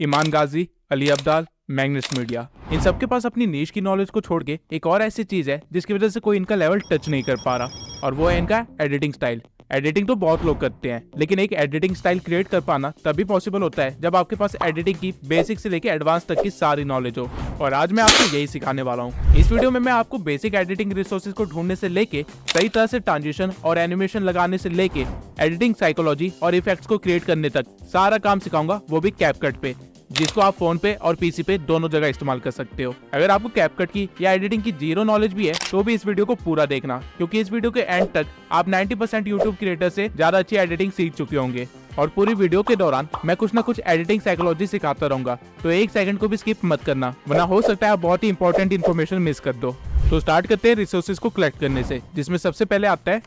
ईमान गाजी, Ali Abdal, Magnus media, इन सबके पास अपनी नीश की नॉलेज को छोड़ के एक और ऐसी चीज है जिसकी वजह से कोई इनका लेवल टच नहीं कर पा रहा, और वो है इनका एडिटिंग स्टाइल। एडिटिंग तो बहुत लोग करते हैं, लेकिन एक एडिटिंग स्टाइल क्रिएट कर पाना तभी पॉसिबल होता है जब आपके पास एडिटिंग की बेसिक से लेकर एडवांस तक की सारी नॉलेज हो, और आज मैं आपको यही सिखाने वाला हूँ। इस वीडियो में मैं आपको बेसिक एडिटिंग रिसोर्सेज को ढूंढने से लेके सही तरह से ट्रांजिशन और एनिमेशन लगाने से लेके एडिटिंग साइकोलॉजी और इफेक्ट्स को क्रिएट करने तक सारा काम सिखाऊंगा, वो भी कैपकट पे, जिसको आप फोन पे और पीसी पे दोनों जगह इस्तेमाल कर सकते हो। अगर आपको कैपकट की या एडिटिंग की जीरो नॉलेज भी है तो भी इस वीडियो को पूरा देखना, क्योंकि इस वीडियो के एंड तक आप 90% यूट्यूब क्रिएटर से ज्यादा अच्छी एडिटिंग सीख चुके होंगे, और पूरी वीडियो के दौरान मैं कुछ ना कुछ एडिटिंग साइकोलॉजी सिखाता रहूंगा, तो एक सेकंड को भी स्किप मत करना, वरना हो सकता है आप बहुत ही इंपॉर्टेंट इन्फॉर्मेशन मिस कर दो। तो स्टार्ट करते हैं रिसोर्सेज को कलेक्ट करने से, जिसमें सबसे पहले आता है,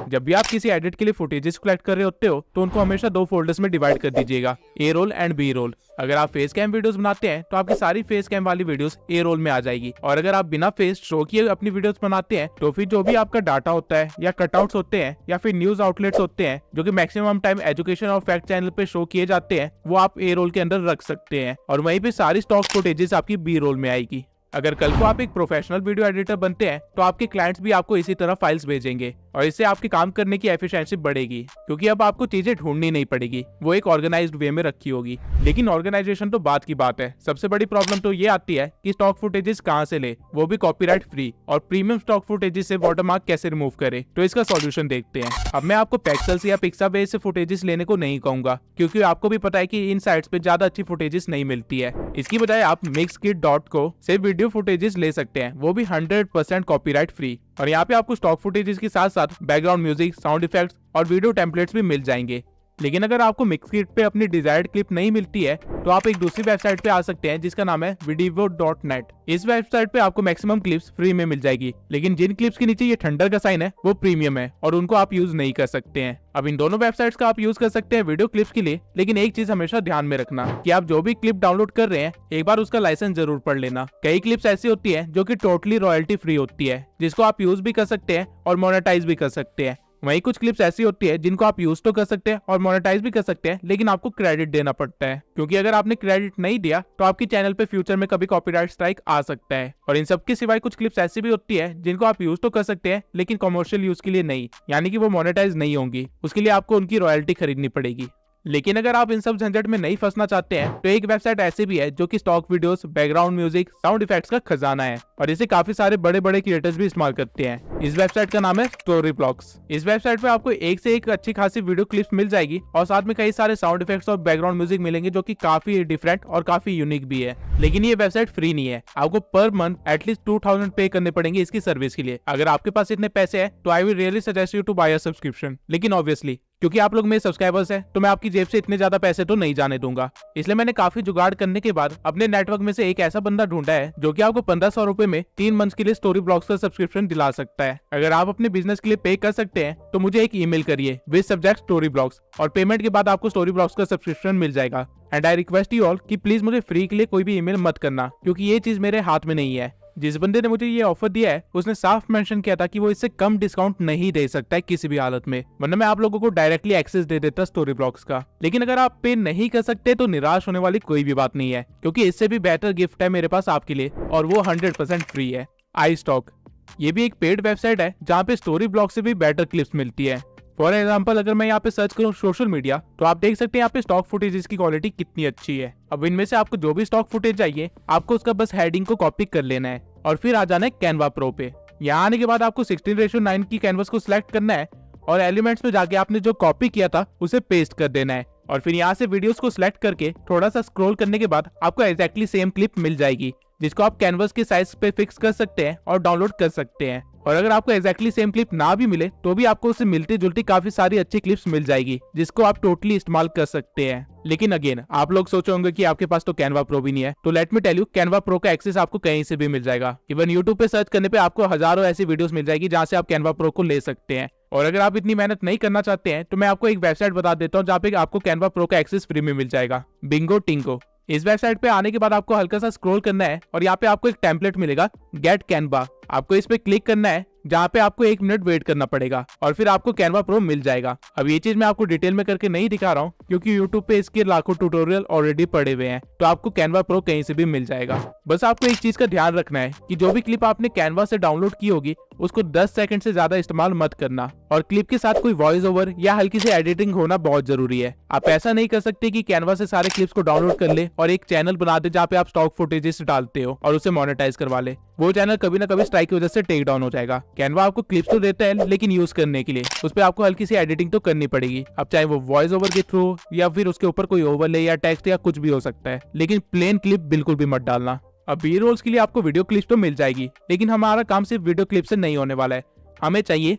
जब भी आप किसी एडिट के लिए फुटेजेस कलेक्ट कर रहे होते हो तो उनको हमेशा दो फोल्डर्स में डिवाइड कर दीजिएगा, ए रोल एंड बी रोल। अगर आप फेस कैम वीडियोस बनाते हैं तो आपकी सारी फेस कैम वाली वीडियोस ए रोल में आ जाएगी, और अगर आप बिना फेस शो किए अपनी वीडियोस बनाते हैं तो फिर जो भी आपका डाटा होता है या कटआउट्स होते हैं या फिर न्यूज आउटलेट्स होते हैं जो कि मैक्सिमम टाइम एजुकेशन और फैक्ट चैनल पे शो किए जाते हैं, वो आप ए रोल के अंदर रख सकते हैं, और वहीं पे सारी स्टॉक फुटेजेस आपकी बी रोल में आएगी। अगर कल को आप एक प्रोफेशनल वीडियो एडिटर बनते हैं तो आपके क्लाइंट्स भी आपको इसी तरह फाइल्स भेजेंगे, और इससे आपके काम करने की एफिशिएंसी बढ़ेगी, क्योंकि अब आपको चीजें ढूंढनी नहीं पड़ेगी, वो एक ऑर्गेनाइज्ड वे में रखी होगी। लेकिन ऑर्गेनाइजेशन तो बात की बात है, सबसे बड़ी प्रॉब्लम तो ये आती है कि स्टॉक फुटेजेस कहाँ से ले, वो भी कॉपीराइट फ्री, और प्रीमियम स्टॉक फुटेजेस से वाटरमार्क कैसे रिमूव करे। तो इसका सॉल्यूशन देखते हैं। अब मैं आपको पेक्सल्स या पिक्साबेस से फुटेजेस लेने को नहीं कहूंगा, क्योंकि आपको भी पता है कि इन साइट्स पे ज्यादा अच्छी फुटेजेस नहीं मिलती है। इसकी बजाय आप mixkit.co से वीडियो फुटेजेस ले सकते हैं, वो भी 100% कॉपीराइट फ्री, और यहाँ पे आपको स्टॉक फुटेजेस के साथ साथ बैकग्राउंड म्यूजिक, साउंड इफेक्ट्स और वीडियो टेम्पलेट्स भी मिल जाएंगे। लेकिन अगर आपको मिक्सकिट पे अपनी डिजायर्ड क्लिप नहीं मिलती है तो आप एक दूसरी वेबसाइट पे आ सकते हैं जिसका नाम है videvo.net। इस वेबसाइट पे आपको मैक्सिमम क्लिप्स फ्री में मिल जाएगी, लेकिन जिन क्लिप्स के नीचे ये थंडर का साइन है वो प्रीमियम है और उनको आप यूज नहीं कर सकते हैं। अब इन दोनों वेबसाइट्स का आप यूज कर सकते हैं वीडियो क्लिप्स के लिए, लेकिन एक चीज हमेशा ध्यान में रखना कि आप जो भी क्लिप डाउनलोड कर रहे हैं एक बार उसका लाइसेंस जरूर पढ़ लेना। कई क्लिप्स ऐसी होती है जो कि टोटली रॉयल्टी फ्री होती है, जिसको आप यूज भी कर सकते हैं और मोनेटाइज भी कर सकते हैं। वहीं कुछ क्लिप्स ऐसी होती है जिनको आप यूज तो कर सकते हैं और मोनेटाइज भी कर सकते हैं, लेकिन आपको क्रेडिट देना पड़ता है, क्योंकि अगर आपने क्रेडिट नहीं दिया तो आपके चैनल पे फ्यूचर में कभी कॉपीराइट स्ट्राइक आ सकता है। और इन सब के सिवाय कुछ क्लिप्स ऐसी भी होती है जिनको आप यूज तो कर सकते हैं लेकिन कमर्शियल यूज के लिए नहीं, यानी कि वो मोनेटाइज नहीं होंगी, उसके लिए आपको उनकी रॉयल्टी खरीदनी पड़ेगी। लेकिन अगर आप इन सब झंझट में नहीं फंसना चाहते हैं तो एक वेबसाइट ऐसी भी है जो कि stock videos, background music, sound effects का खजाना है, और इसे काफी सारे बड़े बड़े क्रिएटर्स भी इस्तेमाल करते हैं। इस वेबसाइट का नाम है स्टोरीब्लॉक्स। इस वेबसाइट पे आपको एक से एक अच्छी खासी वीडियो क्लिप्स मिल जाएगी, और साथ में कई सारे साउंड इफेक्ट्स और बैकग्राउंड म्यूजिक मिलेंगे जो कि काफी डिफरेंट और काफी यूनिक भी है। लेकिन ये वेबसाइट फ्री नहीं है, आपको पर मंथ एटलीस्ट 2000 पे करने पड़ेंगे इसकी सर्विस के लिए। अगर आपके पास इतने पैसे हैं तो I will really suggest you to buy a subscription, लेकिन ऑब्वियसली क्योंकि आप लोग मेरे सब्सक्राइबर्स हैं तो मैं आपकी जेब से इतने ज्यादा पैसे तो नहीं जाने दूंगा, इसलिए मैंने काफी जुगाड़ करने के बाद अपने नेटवर्क में से एक ऐसा बंदा ढूंढा है जो कि आपको 1500 रुपए में 3 मंथ के लिए स्टोरी ब्लॉग्स का सब्सक्रिप्शन दिला सकता है। अगर आप अपने बिजनेस के लिए पे कर सकते हैं तो मुझे एक ईमेल करिए विद सब्जेक्ट स्टोरी ब्लॉग्स, और पेमेंट के बाद आपको स्टोरी ब्लॉग्स का सब्सक्रिप्शन मिल जाएगा। And I request you all कि प्लीज मुझे फ्री के लिए कोई भी ईमेल मत करना, क्योंकि ये चीज मेरे हाथ में नहीं है। जिस बंदे ने मुझे ये ऑफर दिया है उसने साफ मेंशन किया था कि वो इससे कम डिस्काउंट नहीं दे सकता है किसी भी हालत में, वरना मैं आप लोगों को डायरेक्टली एक्सेस दे देता स्टोरी ब्लॉग्स का। लेकिन अगर आप पे नहीं कर सकते तो निराश होने वाली कोई भी बात नहीं है, क्योंकि इससे भी बेहतर गिफ्ट है मेरे पास आपके लिए, और वो 100% फ्री है। आई स्टॉक, ये भी एक पेड वेबसाइट है जहाँ पे स्टोरी ब्लॉग से भी बेटर क्लिप्स मिलती है। फॉर एग्जाम्पल अगर मैं यहाँ पे सर्च करूँ सोशल मीडिया तो आप देख सकते हैं यहाँ पे स्टॉक फुटेजेस की क्वालिटी कितनी अच्छी है। अब इनमें से आपको जो भी स्टॉक फुटेज चाहिए आपको उसका बस हेडिंग को कॉपी कर लेना है और फिर आ जाना है कैनवा प्रो पे। यहाँ आने के बाद आपको 16:9 की कैनवस को सिलेक्ट करना है और एलिमेंट्स में जाके आपने जो कॉपी किया था उसे पेस्ट कर देना है, और फिर यहाँ से वीडियोस को सिलेक्ट करके थोड़ा सा स्क्रॉल करने के बाद आपको एग्जैक्टली सेम क्लिप मिल जाएगी, जिसको आप कैनवस के साइज पे फिक्स कर सकते हैं और डाउनलोड कर सकते हैं। और अगर आपको एग्जैक्टली सेम क्लिप ना भी मिले तो भी आपको उससे मिलती जुलती काफी सारी अच्छी क्लिप्स मिल जाएगी, जिसको आप टोटली इस्तेमाल कर सकते हैं। लेकिन अगेन आप लोग सोचे होंगे कि आपके पास तो कैनवा प्रो भी नहीं है, तो let me tell you Canva pro का एक्सेस आपको कहीं से भी मिल जाएगा। इवन यूट्यूब पे सर्च करने पे आपको हजारों ऐसी वीडियोस मिल जाएगी जहाँ से आप कैनवा प्रो को ले सकते हैं। और अगर आप इतनी मेहनत नहीं करना चाहते हैं तो मैं आपको एक वेबसाइट बता देता हूँ जहाँ पे आपको कैनवा प्रो का एक्सेस फ्री में मिल जाएगा, बिंगो टिंगो। इस वेबसाइट पे आने के बाद आपको हल्का सा स्क्रॉल करना है और यहाँ पे आपको एक टेम्पलेट मिलेगा गेट कैनवा। आपको इस पे क्लिक करना है, जहाँ पे आपको 1 मिनट वेट करना पड़ेगा और फिर आपको कैनवा प्रो मिल जाएगा। अब ये चीज मैं आपको डिटेल में करके नहीं दिखा रहा हूँ क्योंकि यूट्यूब पे इसके लाखों ट्यूटोरियल ऑलरेडी पड़े हुए हैं, तो आपको कैनवा प्रो कहीं से भी मिल जाएगा। बस आपको एक चीज का ध्यान रखना है कि जो भी क्लिप आपने कैनवा से डाउनलोड की होगी उसको 10 सेकंड से ज्यादा इस्तेमाल मत करना, और क्लिप के साथ कोई वॉइस ओवर या हल्की सी एडिटिंग होना बहुत जरूरी है। आप ऐसा नहीं कर सकते कि कैनवा से सारे क्लिप्स को डाउनलोड कर ले और एक चैनल बना दे जहाँ पे आप स्टॉक फुटेजेस डालते हो और उसे मोनेटाइज करवा ले। वो चैनल कभी ना कभी स्ट्राइक की वजह से टेक डाउन हो जाएगा। कैनवा आपको क्लिप्स तो देता है, लेकिन यूज करने के लिए उस पर आपको हल्की सी एडिटिंग तो करनी पड़ेगी। अब चाहे वो वॉइस ओवर के थ्रू या फिर उसके ऊपर कोई ओवरले या टेक्स्ट या कुछ भी हो सकता है, लेकिन प्लेन क्लिप बिल्कुल भी मत डालना। अब बी रोल्स के लिए आपको वीडियो क्लिप्स तो मिल जाएगी, लेकिन हमारा काम सिर्फ वीडियो क्लिप से नहीं होने वाला है। हमें चाहिए,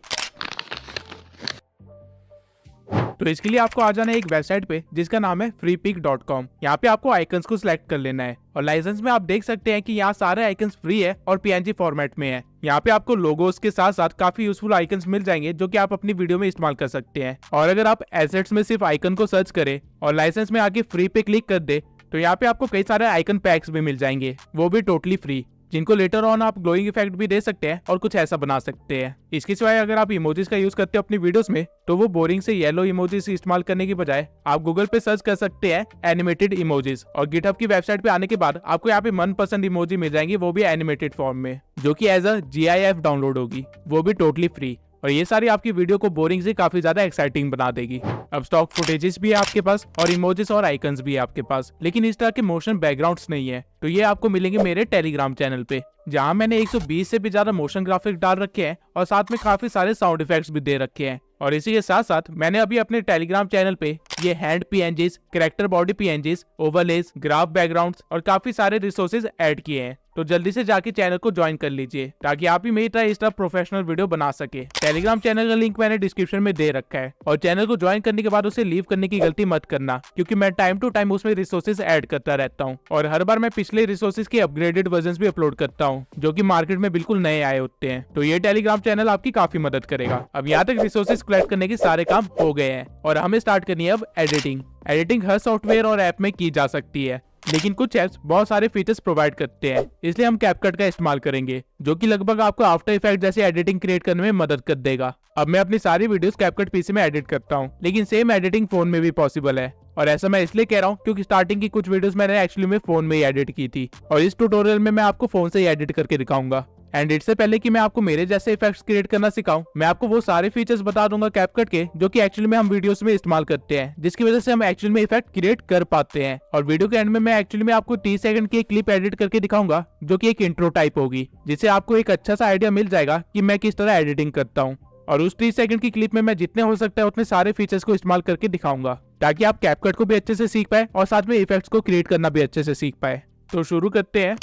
तो इसके लिए आपको आ जाना है एक वेबसाइट पे जिसका नाम है freepik.com। यहाँ पे आपको आइकन्स को सिलेक्ट कर लेना है और लाइसेंस में आप देख सकते हैं कि यहाँ सारे आइकन्स फ्री है और PNG फॉर्मेट में है। यहाँ पे आपको लोगोस के साथ साथ काफी यूजफुल आइकन्स मिल जाएंगे जो कि आप अपनी वीडियो में इस्तेमाल कर सकते हैं। और अगर आप एसेट्स में सिर्फ आइकन को सर्च करें और लाइसेंस में आके फ्री पे क्लिक कर दे तो यहाँ पे आपको कई सारे आइकन पैक्स भी मिल जाएंगे, वो भी टोटली फ्री, जिनको लेटर ऑन आप ग्लोइंग इफेक्ट भी दे सकते हैं और कुछ ऐसा बना सकते हैं। इसके सिवाय अगर आप इमोजीज का यूज करते हो अपनी वीडियोस में तो वो बोरिंग से येलो इमोजीज इस्तेमाल करने की बजाय आप गूगल पे सर्च कर सकते हैं एनिमेटेड इमोजीज, और गिटहब की वेबसाइट पे आने के बाद आपको यहाँ पे मनपसंद इमोजी मिल जाएंगी, वो भी एनिमेटेड फॉर्म में, जो कि एज अ GIF डाउनलोड होगी, वो भी टोटली फ्री। और ये सारी आपकी वीडियो को बोरिंग से काफी ज्यादा एक्साइटिंग बना देगी। अब स्टॉक फुटेजेस भी है आपके पास और इमोजीज और आइकन्स भी है आपके पास, लेकिन इस तरह के मोशन बैकग्राउंड्स नहीं है। तो ये आपको मिलेंगे मेरे टेलीग्राम चैनल पे, जहाँ मैंने 120 से भी ज्यादा मोशन ग्राफिक डाल रखे हैं और साथ में काफी सारे साउंड इफेक्ट्स भी दे रखे हैं। और इसी के साथ साथ मैंने अभी अपने टेलीग्राम चैनल पे ये hand PNGs, character body PNGs, overlays, graph backgrounds और काफी सारे रिसोर्सेज ऐड किए हैं। तो जल्दी से जाके चैनल को ज्वाइन कर लीजिए ताकि आप भी मेरी तरह इस तरह प्रोफेशनल वीडियो बना सके। टेलीग्राम चैनल का लिंक मैंने डिस्क्रिप्शन में दे रखा है, और चैनल को ज्वाइन करने के बाद उसे लीव करने की गलती मत करना, क्योंकि मैं टाइम टू टाइम उसमें रिसोर्सेज ऐड करता रहता हूँ और हर बार मैं पिछले रिसोर्सेज के अपग्रेडेड वर्जन भी अपलोड करता हूँ जो कि मार्केट में बिल्कुल नए आए होते हैं। तो ये टेलीग्राम चैनल आपकी काफी मदद करेगा। अब यहाँ तक रिसोर्सेज कलेक्ट करने के सारे काम हो गए हैं और हमें स्टार्ट करनी है अब एडिटिंग। एडिटिंग हर सॉफ्टवेयर और ऐप में की जा सकती है, लेकिन कुछ ऐप्स बहुत सारे फीचर्स प्रोवाइड करते हैं, इसलिए हम कैपकट का इस्तेमाल करेंगे, जो कि लगभग आपको आफ्टर इफेक्ट जैसे एडिटिंग क्रिएट करने में मदद कर देगा। अब मैं अपनी सारी वीडियोस कैपकट PC में एडिट करता हूँ, लेकिन सेम एडिटिंग फोन में भी पॉसिबल है। और ऐसा मैं इसलिए कह रहा हूँ क्योंकि स्टार्टिंग की कुछ वीडियोस मैंने एक्चुअली में फोन में ही एडिट की थी, और इस ट्यूटोरियल में मैं आपको फोन से ही एडिट करके दिखाऊंगा। एंड इससे पहले कि मैं आपको मेरे जैसे इफेक्ट्स क्रिएट करना सिखाऊं, मैं आपको वो सारे फीचर्स बता दूंगा कैपकट के जो कि एक्चुअली में हम वीडियोस में इस्तेमाल करते हैं, जिसकी वजह से हम एक्चुअली में इफेक्ट क्रिएट कर पाते हैं। और वीडियो के एंड में मैं एक्चुअली में आपको 30 सेकंड की एक क्लिप एडिट करके दिखाऊंगा जो कि एक इंट्रो टाइप होगी, जिससे आपको एक अच्छा सा आइडिया मिल जाएगा कि मैं किस तरह एडिटिंग करता हूँ। और उस 30 सेकंड की क्लिप में मैं जितने हो सकता है उतने सारे फीचर्स को इस्तेमाल करके दिखाऊंगा, ताकि आप कैपकट को भी अच्छे से सीख पाए और साथ में इफेक्ट्स को क्रिएट करना भी अच्छे से सीख पाए। तो शुरू करते हैं।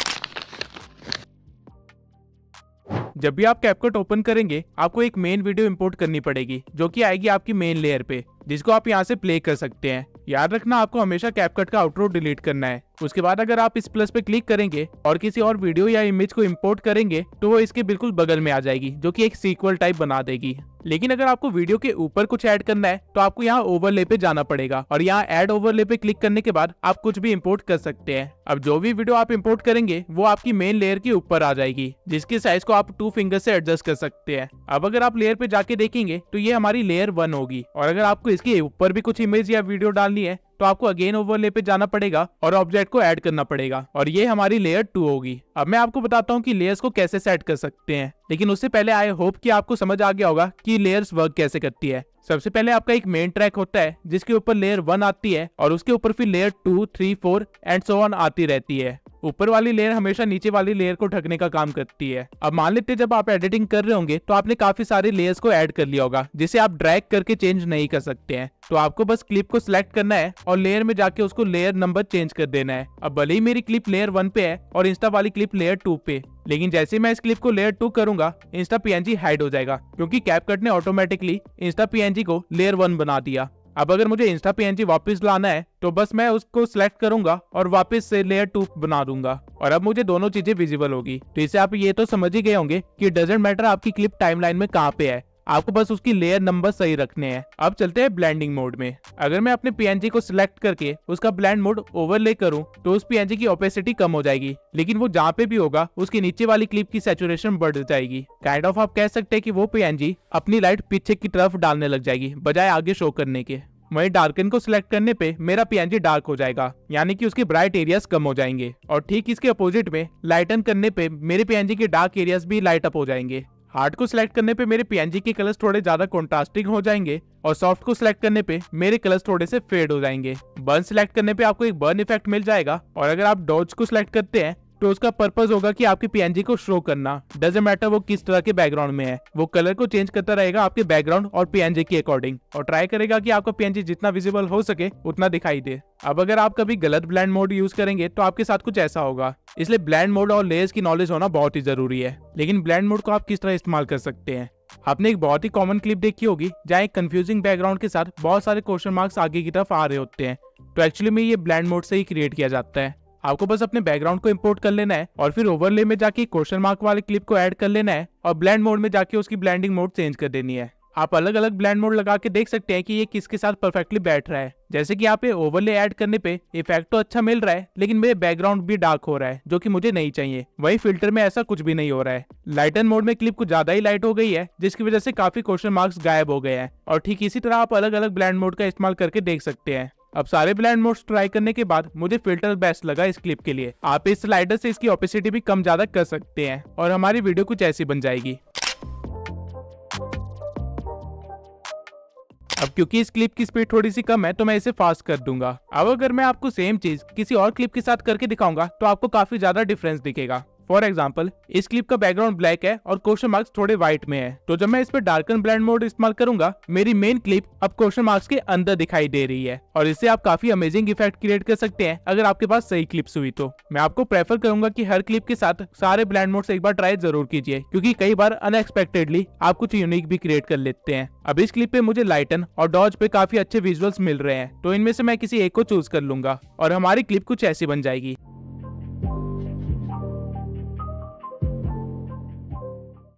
जब भी आप कैपकट ओपन करेंगे आपको एक मेन वीडियो इंपोर्ट करनी पड़ेगी, जो कि आएगी आपकी मेन लेयर पे, जिसको आप यहाँ से प्ले कर सकते हैं। याद रखना आपको हमेशा कैपकट का आउटरो डिलीट करना है। उसके बाद अगर आप इस प्लस पे क्लिक करेंगे और किसी और वीडियो या इमेज को इंपोर्ट करेंगे तो वो इसके बिल्कुल बगल में आ जाएगी, जो कि एक सीक्वल टाइप बना देगी। लेकिन अगर आपको वीडियो के ऊपर कुछ ऐड करना है तो आपको यहाँ ओवरले पे जाना पड़ेगा, और यहाँ ऐड ओवरले पे क्लिक करने के बाद आप कुछ भी इंपोर्ट कर सकते हैं। अब जो भी वीडियो आप इंपोर्ट करेंगे वो आपकी मेन लेयर के ऊपर आ जाएगी, जिसके साइज को आप 2 फिंगर से एडजस्ट कर सकते हैं। अब अगर आप लेयर पे जाके देखेंगे तो ये हमारी लेयर 1 होगी, और अगर आपको इसके ऊपर भी कुछ इमेज या वीडियो डालनी है तो आपको अगेन ओवरले पे जाना पड़ेगा और ऑब्जेक्ट को ऐड करना पड़ेगा, और ये हमारी लेयर 2 होगी। अब मैं आपको बताता हूँ कि लेयर्स को कैसे सेट कर सकते हैं, लेकिन उससे पहले आई होप कि आपको समझ आ गया होगा कि लेयर्स वर्क कैसे करती है। सबसे पहले आपका एक मेन ट्रैक होता है जिसके ऊपर लेयर 1 आती है, और उसके ऊपर फिर लेयर 2, 3, 4 एंड सो ऑन आती रहती है। ऊपर वाली लेयर हमेशा नीचे वाली लेयर को ढकने का काम करती है। अब मान लेते हैं जब आप एडिटिंग कर रहे होंगे तो आपने काफी सारी लेयर्स को ऐड कर लिया होगा, जिसे आप ड्रैग करके चेंज नहीं कर सकते हैं। तो आपको बस क्लिप को सिलेक्ट करना है और लेयर में जाके उसको लेयर नंबर चेंज कर देना है। अब भले ही मेरी क्लिप लेयर 1 पे है और इंस्टा वाली क्लिप लेयर 2 पे, लेकिन जैसे मैं इस क्लिप को लेयर 2 करूंगा इंस्टा PNG हाइड हो जाएगा, क्योंकि कैपकट ने ऑटोमेटिकली इंस्टा PNG को लेयर 1 बना दिया। अब अगर मुझे इंस्टा PNG वापस लाना है तो बस मैं उसको सिलेक्ट करूंगा और वापस से लेयर 2 बना दूंगा, और अब मुझे दोनों चीजें विजिबल होगी। तो इससे आप ये तो समझ ही गए होंगे कि डजंट मैटर आपकी क्लिप टाइमलाइन में कहाँ पे है, आपको बस उसकी लेयर नंबर सही रखने हैं। अब चलते हैं ब्लेंडिंग मोड में। अगर मैं अपने पीएनजी को सिलेक्ट करके उसका ब्लेंड मोड ओवरले करूं तो उस पीएनजी की ओपेसिटी कम हो जाएगी, लेकिन वो जहाँ पे भी होगा उसके नीचे वाली क्लिप की सैचुरेशन बढ़ जाएगी। काइंड ऑफ आप कह सकते हैं कि वो पीएनजी अपनी लाइट पीछे की तरफ डालने लग जाएगी बजाय आगे शो करने के। वहीं डार्कन को सिलेक्ट करने पे मेरा पीएनजी डार्क हो जाएगा, यानी कि उसके ब्राइट एरियाज कम हो जाएंगे। और ठीक इसके अपोजिट में लाइटन करने पे मेरे पीएनजी के डार्क एरियाज भी लाइट अप हो जाएंगे। हार्ड को सिलेक्ट करने पे मेरे पीएनजी के कलर्स थोड़े ज्यादा कॉन्ट्रास्टिंग हो जाएंगे और सॉफ्ट को सिलेक्ट करने पे मेरे कलर्स थोड़े से फेड हो जाएंगे। बर्न सिलेक्ट करने पे आपको एक बर्न इफेक्ट मिल जाएगा और अगर आप डॉज को सिलेक्ट करते हैं तो उसका पर्पस होगा कि आपके पीएनजी को शो करना। डजंट मैटर वो किस तरह के बैकग्राउंड में है, वो कलर को चेंज करता रहेगा आपके बैकग्राउंड और पीएनजी के अकॉर्डिंग और ट्राई करेगा कि आपका पीएनजी जितना विजिबल हो सके उतना दिखाई दे। अब अगर आप कभी गलत ब्लेंड मोड यूज करेंगे तो आपके साथ कुछ ऐसा होगा। इसलिए ब्लेंड मोड और लेयर्स की नॉलेज होना बहुत ही जरूरी है। लेकिन ब्लेंड मोड को आप किस तरह इस्तेमाल कर सकते हैं? आपने एक बहुत ही कॉमन क्लिप देखी होगी जहाँ एक कंफ्यूजिंग बैकग्राउंड के साथ बहुत सारे क्वेश्चन मार्क्स आगे की तरफ आ रहे होते हैं। तो एक्चुअली में ये ब्लेंड मोड से ही क्रिएट किया जाता है। आपको बस अपने बैकग्राउंड को इंपोर्ट कर लेना है और फिर ओवरले में जाके क्वेश्चन मार्क वाले क्लिप को ऐड कर लेना है और ब्लेंड मोड में जाके उसकी ब्लेंडिंग मोड चेंज कर देनी है। आप अलग अलग ब्लेंड मोड लगा के देख सकते हैं कि ये किसके साथ परफेक्टली बैठ रहा है। जैसे कि यहाँ पे ओवरले ऐड करने पे इफेक्ट तो अच्छा मिल रहा है, लेकिन मेरे बैकग्राउंड भी डार्क हो रहा है जो कि मुझे नहीं चाहिए। वही फिल्टर में ऐसा कुछ भी नहीं हो रहा है। लाइटन मोड में क्लिप कुछ ज्यादा ही लाइट हो गई है, जिसकी वजह से काफी क्वेश्चन मार्क्स गायब हो गए हैं। और ठीक इसी तरह आप अलग अलग ब्लेंड मोड का इस्तेमाल करके देख सकते हैं। अब सारे ब्लेंड मोड्स ट्राई करने के बाद मुझे फिल्टर बेस्ट लगा इस क्लिप के लिए। आप इस स्लाइडर से इसकी ओपेसिटी भी कम ज्यादा कर सकते हैं और हमारी वीडियो कुछ ऐसी बन जाएगी। अब क्योंकि इस क्लिप की स्पीड थोड़ी सी कम है तो मैं इसे फास्ट कर दूंगा। अब अगर मैं आपको सेम चीज किसी और क्लिप के साथ करके दिखाऊंगा तो आपको काफी ज्यादा डिफरेंस दिखेगा। फॉर एग्जाम्पल, इस क्लिप का बैकग्राउंड ब्लैक है और क्वेश्चन मार्क्स थोड़े व्हाइट में है, तो जब मैं इस पर डार्कन ब्लेंड मोड इस्तेमाल करूंगा मेरी मेन क्लिप अब क्वेश्चन मार्क्स के अंदर दिखाई दे रही है और इससे आप काफी अमेजिंग इफेक्ट क्रिएट कर सकते हैं अगर आपके पास सही क्लिप्स हुई तो। मैं आपको प्रेफर करूंगा कि हर क्लिप के साथ सारे ब्लेंड मोड्स एक बार ट्राई जरूर कीजिए, क्योंकि कई बार अनएक्सपेक्टेडली आप कुछ यूनिक भी क्रिएट कर लेते हैं। अब इस क्लिप पे मुझे लाइटन और डॉज पे काफी अच्छे विजुअल्स मिल रहे हैं, तो इनमें से मैं किसी एक को चूज कर लूंगा और हमारी क्लिप कुछ ऐसी बन जाएगी।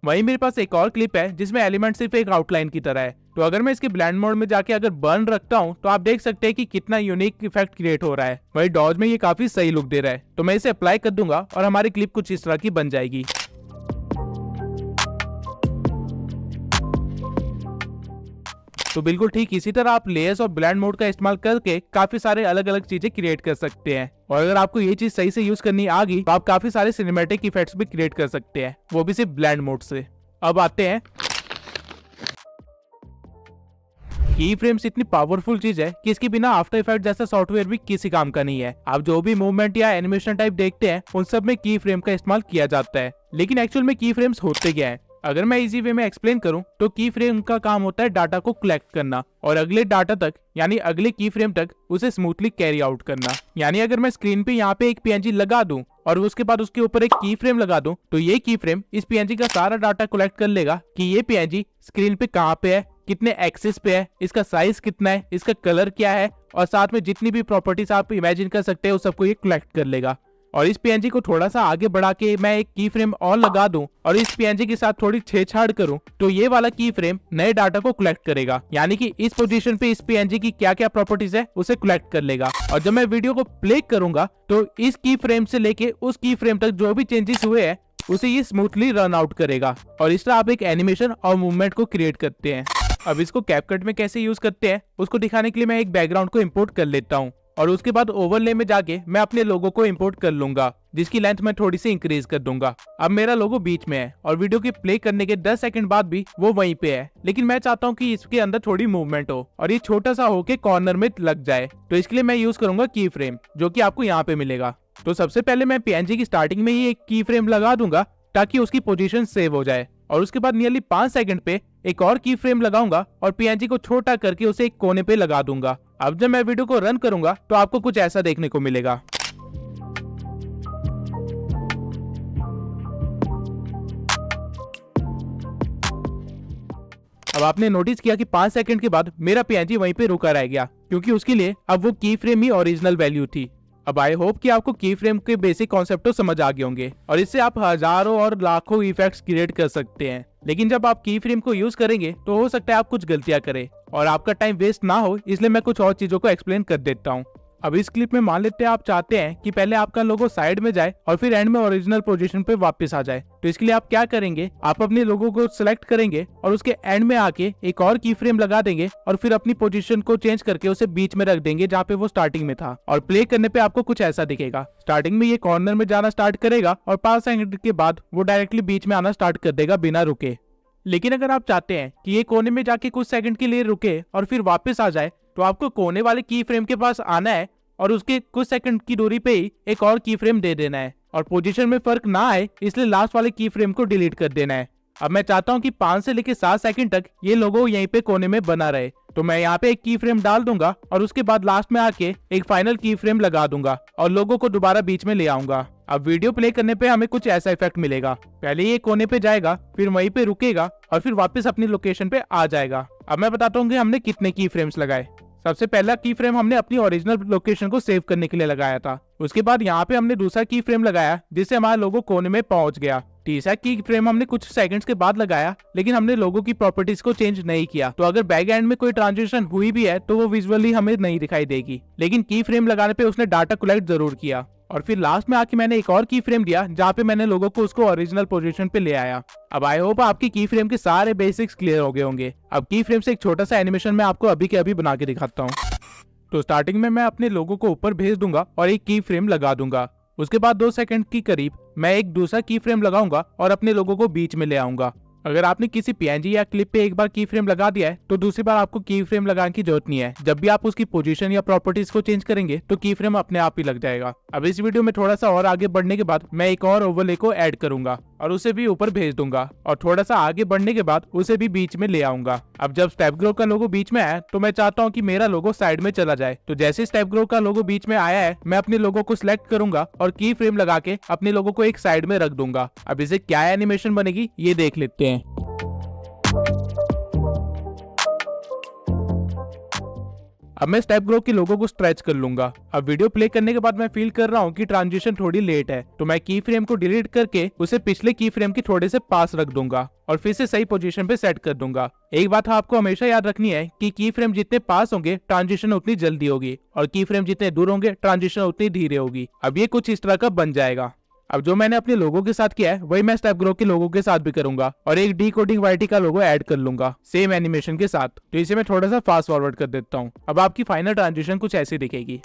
वहीं मेरे पास एक और क्लिप है जिसमें एलिमेंट सिर्फ एक आउटलाइन की तरह है, तो अगर मैं इसके ब्लेंड मोड में जाके अगर बर्न रखता हूं तो आप देख सकते हैं कि कितना यूनिक इफेक्ट क्रिएट हो रहा है। वहीं डॉज में ये काफी सही लुक दे रहा है, तो मैं इसे अप्लाई कर दूंगा और हमारी क्लिप कुछ इस तरह की बन जाएगी। तो बिल्कुल ठीक इसी तरह आप लेयर्स और ब्लेंड मोड का इस्तेमाल करके काफी सारे अलग अलग चीजें क्रिएट कर सकते हैं। और अगर आपको ये चीज सही से यूज करनी आ गई तो आप काफी सारे सिनेमैटिक इफेक्ट्स भी क्रिएट कर सकते हैं, वो भी सिर्फ ब्लेंड मोड से। अब आते हैं, की फ्रेम्स इतनी पावरफुल चीज है कि इसके बिना आफ्टर इफेक्ट जैसा सॉफ्टवेयर भी किसी काम का नहीं है। आप जो भी मूवमेंट या एनिमेशन टाइप देखते हैं उन सब में की फ्रेम का इस्तेमाल किया जाता है, लेकिन एक्चुअल में की फ्रेम्स होते क्या है? अगर मैं इजी वे में एक्सप्लेन करूं तो की फ्रेम का काम होता है डाटा को कलेक्ट करना और अगले डाटा तक यानी अगले की फ्रेम तक उसे स्मूथली कैरी आउट करना। यानी अगर मैं स्क्रीन पे यहाँ पे एक पीएनजी लगा दूं और उसके बाद उसके ऊपर एक की फ्रेम लगा दूं तो ये की फ्रेम इस पीएनजी का सारा डाटा कलेक्ट कर लेगा कि ये पीएनजी स्क्रीन पे कहाँ पे है, कितने एक्सिस पे है, इसका साइज कितना है, इसका कलर क्या है और साथ में जितनी भी प्रॉपर्टीज आप इमेजिन कर सकते हैं उस सबको ये कलेक्ट कर लेगा। और इस पीएनजी को थोड़ा सा आगे बढ़ा के मैं एक की फ्रेम और लगा दूं और इस पीएनजी के साथ थोड़ी छेड़छाड़ करूं तो ये वाला की फ्रेम नए डाटा को कलेक्ट करेगा, यानी कि इस पोजीशन पे इस पीएनजी की क्या क्या प्रॉपर्टीज है उसे कलेक्ट कर लेगा। और जब मैं वीडियो को प्ले करूंगा तो इस की फ्रेम से लेके उस की फ्रेम तक जो भी चेंजेस हुए हैं उसे ये स्मूथली रन आउट करेगा और इस तरह आप एक एनिमेशन और मूवमेंट को क्रिएट करते हैं। अब इसको कैपकट में कैसे यूज करते हैं उसको दिखाने के लिए मैं एक बैकग्राउंड को इम्पोर्ट कर लेता हूँ और उसके बाद ओवरले में जाके मैं अपने लोगो को इंपोर्ट कर लूंगा, जिसकी लेंथ मैं थोड़ी सी इंक्रीज कर दूंगा। अब मेरा लोगो बीच में है और वीडियो के प्ले करने के 10 सेकंड बाद भी वो वहीं पे है, लेकिन मैं चाहता हूँ कि इसके अंदर थोड़ी मूवमेंट हो और ये छोटा सा होके कॉर्नर में लग जाए, तो इसके लिए मैं यूज करूंगा की फ्रेम, जो कि आपको यहाँ पे मिलेगा। तो सबसे पहले मैं पीएनजी की स्टार्टिंग में ही एक की फ्रेम लगा दूंगा ताकि उसकी पोजीशन सेव हो जाए और उसके बाद नियरली 5 सेकंड पे एक और की फ्रेम लगाऊंगा और पीएनजी को छोटा करके उसे एक कोने पे लगा दूंगा। अब जब मैं वीडियो को रन करूंगा तो आपको कुछ ऐसा देखने को मिलेगा। अब आपने नोटिस किया कि 5 सेकंड के बाद मेरा पीएनजी वहीं पे रुका रह गया, क्योंकि उसके लिए अब वो की फ्रेम ही ओरिजिनल वैल्यू थी। अब आई होप कि आपको की फ्रेम के बेसिक कॉन्सेप्ट तो समझ आ गए होंगे और इससे आप हजारों और लाखों इफेक्ट्स क्रिएट कर सकते हैं। लेकिन जब आप की फ्रेम को यूज करेंगे तो हो सकता है आप कुछ गलतियां करें और आपका टाइम वेस्ट ना हो, इसलिए मैं कुछ और चीजों को एक्सप्लेन कर देता हूँ। अब इस क्लिप में मान लेते हैं आप चाहते हैं कि पहले आपका लोगो साइड में जाए और फिर एंड में ओरिजिनल पोजीशन पे वापस आ जाए। तो इसके लिए आप क्या करेंगे, आप अपने लोगो को सिलेक्ट करेंगे और उसके एंड में आके एक और की फ्रेम लगा देंगे और फिर अपनी पोजीशन को चेंज करके उसे बीच में रख देंगे जहाँ पे वो स्टार्टिंग में था। और प्ले करने पे आपको कुछ ऐसा दिखेगा। स्टार्टिंग में ये कॉर्नर में जाना स्टार्ट करेगा और 5 सेकंड के बाद वो डायरेक्टली बीच में आना स्टार्ट कर देगा बिना रुके। लेकिन अगर आप चाहते हैं कि ये कोने में जाके कुछ सेकंड के लिए रुके और फिर वापस आ जाए, तो आपको कोने वाले की फ्रेम के पास आना है और उसके कुछ सेकंड की दूरी पे ही एक और की फ्रेम दे देना है और पोजीशन में फर्क ना आए इसलिए लास्ट वाले की फ्रेम को डिलीट कर देना है। अब मैं चाहता हूं कि 5 से लेकर 7 सेकंड तक ये लोगो यहीं पे कोने में बना रहे, तो मैं यहाँ पे एक की फ्रेम डाल दूंगा और उसके बाद लास्ट में आके एक फाइनल की फ्रेम लगा दूंगा और लोगो को दोबारा बीच में ले आऊंगा। अब वीडियो प्ले करने पे हमें कुछ ऐसा इफेक्ट मिलेगा। पहले ये कोने पे जाएगा, फिर वहीं पे रुकेगा और फिर वापस अपनी लोकेशन पे आ जाएगा। अब मैं बताता हूँ कि हमने कितने की फ्रेम्स लगाए। सबसे पहला की फ्रेम हमने अपनी ओरिजिनल लोकेशन को सेव करने के लिए लगाया था। उसके बाद यहाँ पे हमने दूसरा की फ्रेम लगाया जिससे हमारा लोगो कोने में पहुंच गया। तीसरा की फ्रेम हमने कुछ सेकंड्स के बाद लगाया, लेकिन हमने लोगो की प्रॉपर्टीज को चेंज नहीं किया, तो अगर बैक एंड में कोई ट्रांजिशन हुई भी है तो वो विजुअली हमें नहीं दिखाई देगी। लेकिन की फ्रेम लगाने पे उसने डाटा कलेक्ट जरूर किया। और फिर लास्ट में आके मैंने एक और की फ्रेम दिया जहाँ पे मैंने लोगों को उसको ओरिजिनल पोजीशन पे ले आया। अब आई होप आपकी की फ्रेम के सारे बेसिक्स क्लियर हो गए होंगे। अब की फ्रेम से एक छोटा सा एनिमेशन मैं आपको अभी के अभी बना के दिखाता हूँ। तो स्टार्टिंग में मैं अपने लोगो को ऊपर भेज दूंगा और एक की फ्रेम लगा दूंगा। उसके बाद 2 सेकंड की करीब मैं एक दूसरा की फ्रेम लगाऊंगा और अपने लोगो को बीच में ले आऊंगा। अगर आपने किसी पीएनजी या क्लिप पे एक बार की फ्रेम लगा दिया है तो दूसरी बार आपको की फ्रेम लगाने की जरूरत नहीं है। जब भी आप उसकी पोजीशन या प्रॉपर्टीज को चेंज करेंगे तो की फ्रेम अपने आप ही लग जाएगा। अब इस वीडियो में थोड़ा सा और आगे बढ़ने के बाद मैं एक और ओवरले को ऐड करूंगा और उसे भी ऊपर भेज दूंगा और थोड़ा सा आगे बढ़ने के बाद उसे भी बीच में ले आऊंगा। अब जब स्टेप ग्रो का लोगो बीच में आया तो मैं चाहता हूँ कि मेरा लोगो साइड में चला जाए। तो जैसे स्टेप ग्रो का लोगो बीच में आया है, मैं अपने लोगो को सिलेक्ट करूंगा और की फ्रेम लगा के अपने लोगो को एक साइड में रख दूंगा। अब इसे क्या एनिमेशन बनेगी ये देख लेते हैं। अब मैं स्टेप ग्रो के लोगो को स्ट्रेच कर लूंगा। अब वीडियो प्ले करने के बाद मैं फील कर रहा हूँ कि ट्रांजिशन थोड़ी लेट है, तो मैं की फ्रेम को डिलीट करके उसे पिछले की फ्रेम के थोड़े से पास रख दूंगा और फिर से सही पोजीशन पे सेट कर दूंगा। एक बात आपको हमेशा याद रखनी है कि की फ्रेम जितने पास होंगे ट्रांजिशन उतनी जल्दी होगी और की फ्रेम जितने दूर होंगे ट्रांजिशन उतनी धीरे होगी। अब ये कुछ इस तरह का बन जाएगा। अब जो मैंने अपने लोगों के साथ किया है वही मैं स्टेप ग्रो के लोगों के साथ भी करूंगा और एक डिकोडिंग वाईटी का लोगो ऐड कर लूंगा सेम एनिमेशन के साथ। तो इसे मैं थोड़ा सा फास्ट फॉरवर्ड कर देता हूँ। अब आपकी फाइनल ट्रांजिशन कुछ ऐसी दिखेगी।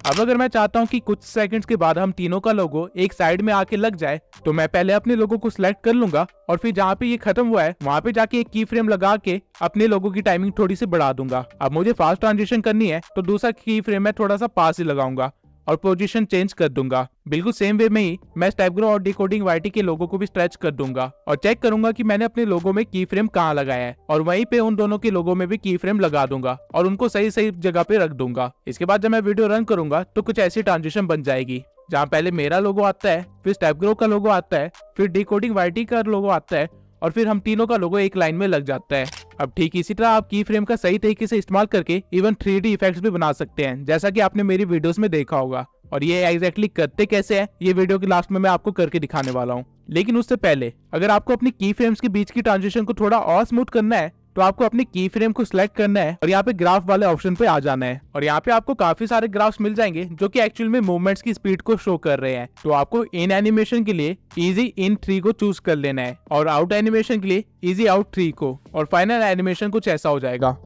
अब अगर मैं चाहता हूं कि कुछ सेकंड्स के बाद हम तीनों का लोगो एक साइड में आके लग जाए, तो मैं पहले अपने लोगो को सिलेक्ट कर लूंगा और फिर जहाँ पे ये खत्म हुआ है वहां पे जाके एक की फ्रेम लगा के अपने लोगो की टाइमिंग थोड़ी सी बढ़ा दूंगा। अब मुझे फास्ट ट्रांजिशन करनी है तो दूसरा की फ्रेम में थोड़ा सा पास ही लगाऊंगा और पोजीशन चेंज कर दूंगा। बिल्कुल सेम वे में ही मैं स्टेप ग्रो और डिकोडिंग वाईटी के लोगो को भी स्ट्रेच कर दूंगा और चेक करूंगा कि मैंने अपने लोगो में की फ्रेम कहाँ लगाया है और वहीं पे उन दोनों के लोगो में भी की फ्रेम लगा दूंगा और उनको सही सही जगह पे रख दूंगा। इसके बाद जब मैं वीडियो रन करूंगा तो कुछ ऐसी ट्रांजिशन बन जाएगी जहाँ पहले मेरा लोगो आता है, फिर स्टेप ग्रो का लोगो आता है, फिर डिकोडिंग वाईटी का लोगो आता है और फिर हम तीनों का लोगो एक लाइन में लग जाता है। अब ठीक इसी तरह आप की फ्रेम का सही तरीके से इस्तेमाल करके इवन 3D इफेक्ट्स भी बना सकते हैं, जैसा कि आपने मेरी वीडियोस में देखा होगा। और ये एग्जैक्टली करते कैसे हैं ये वीडियो के लास्ट में मैं आपको करके दिखाने वाला हूँ। लेकिन उससे पहले अगर आपको अपनी की फ्रेम्स के बीच की ट्रांजिशन को थोड़ा और स्मूथ करना है तो आपको अपनी की फ्रेम को सिलेक्ट करना है और यहाँ पे ग्राफ वाले ऑप्शन पे आ जाना है और यहाँ पे आपको काफी सारे ग्राफ्स मिल जाएंगे जो कि एक्चुअल में मूवमेंट्स की स्पीड को शो कर रहे हैं। तो आपको इन एनिमेशन के लिए इजी इन 3 को चूज कर लेना है और आउट एनिमेशन के लिए इजी आउट 3 को, और फाइनल एनिमेशन कुछ ऐसा हो जाएगा।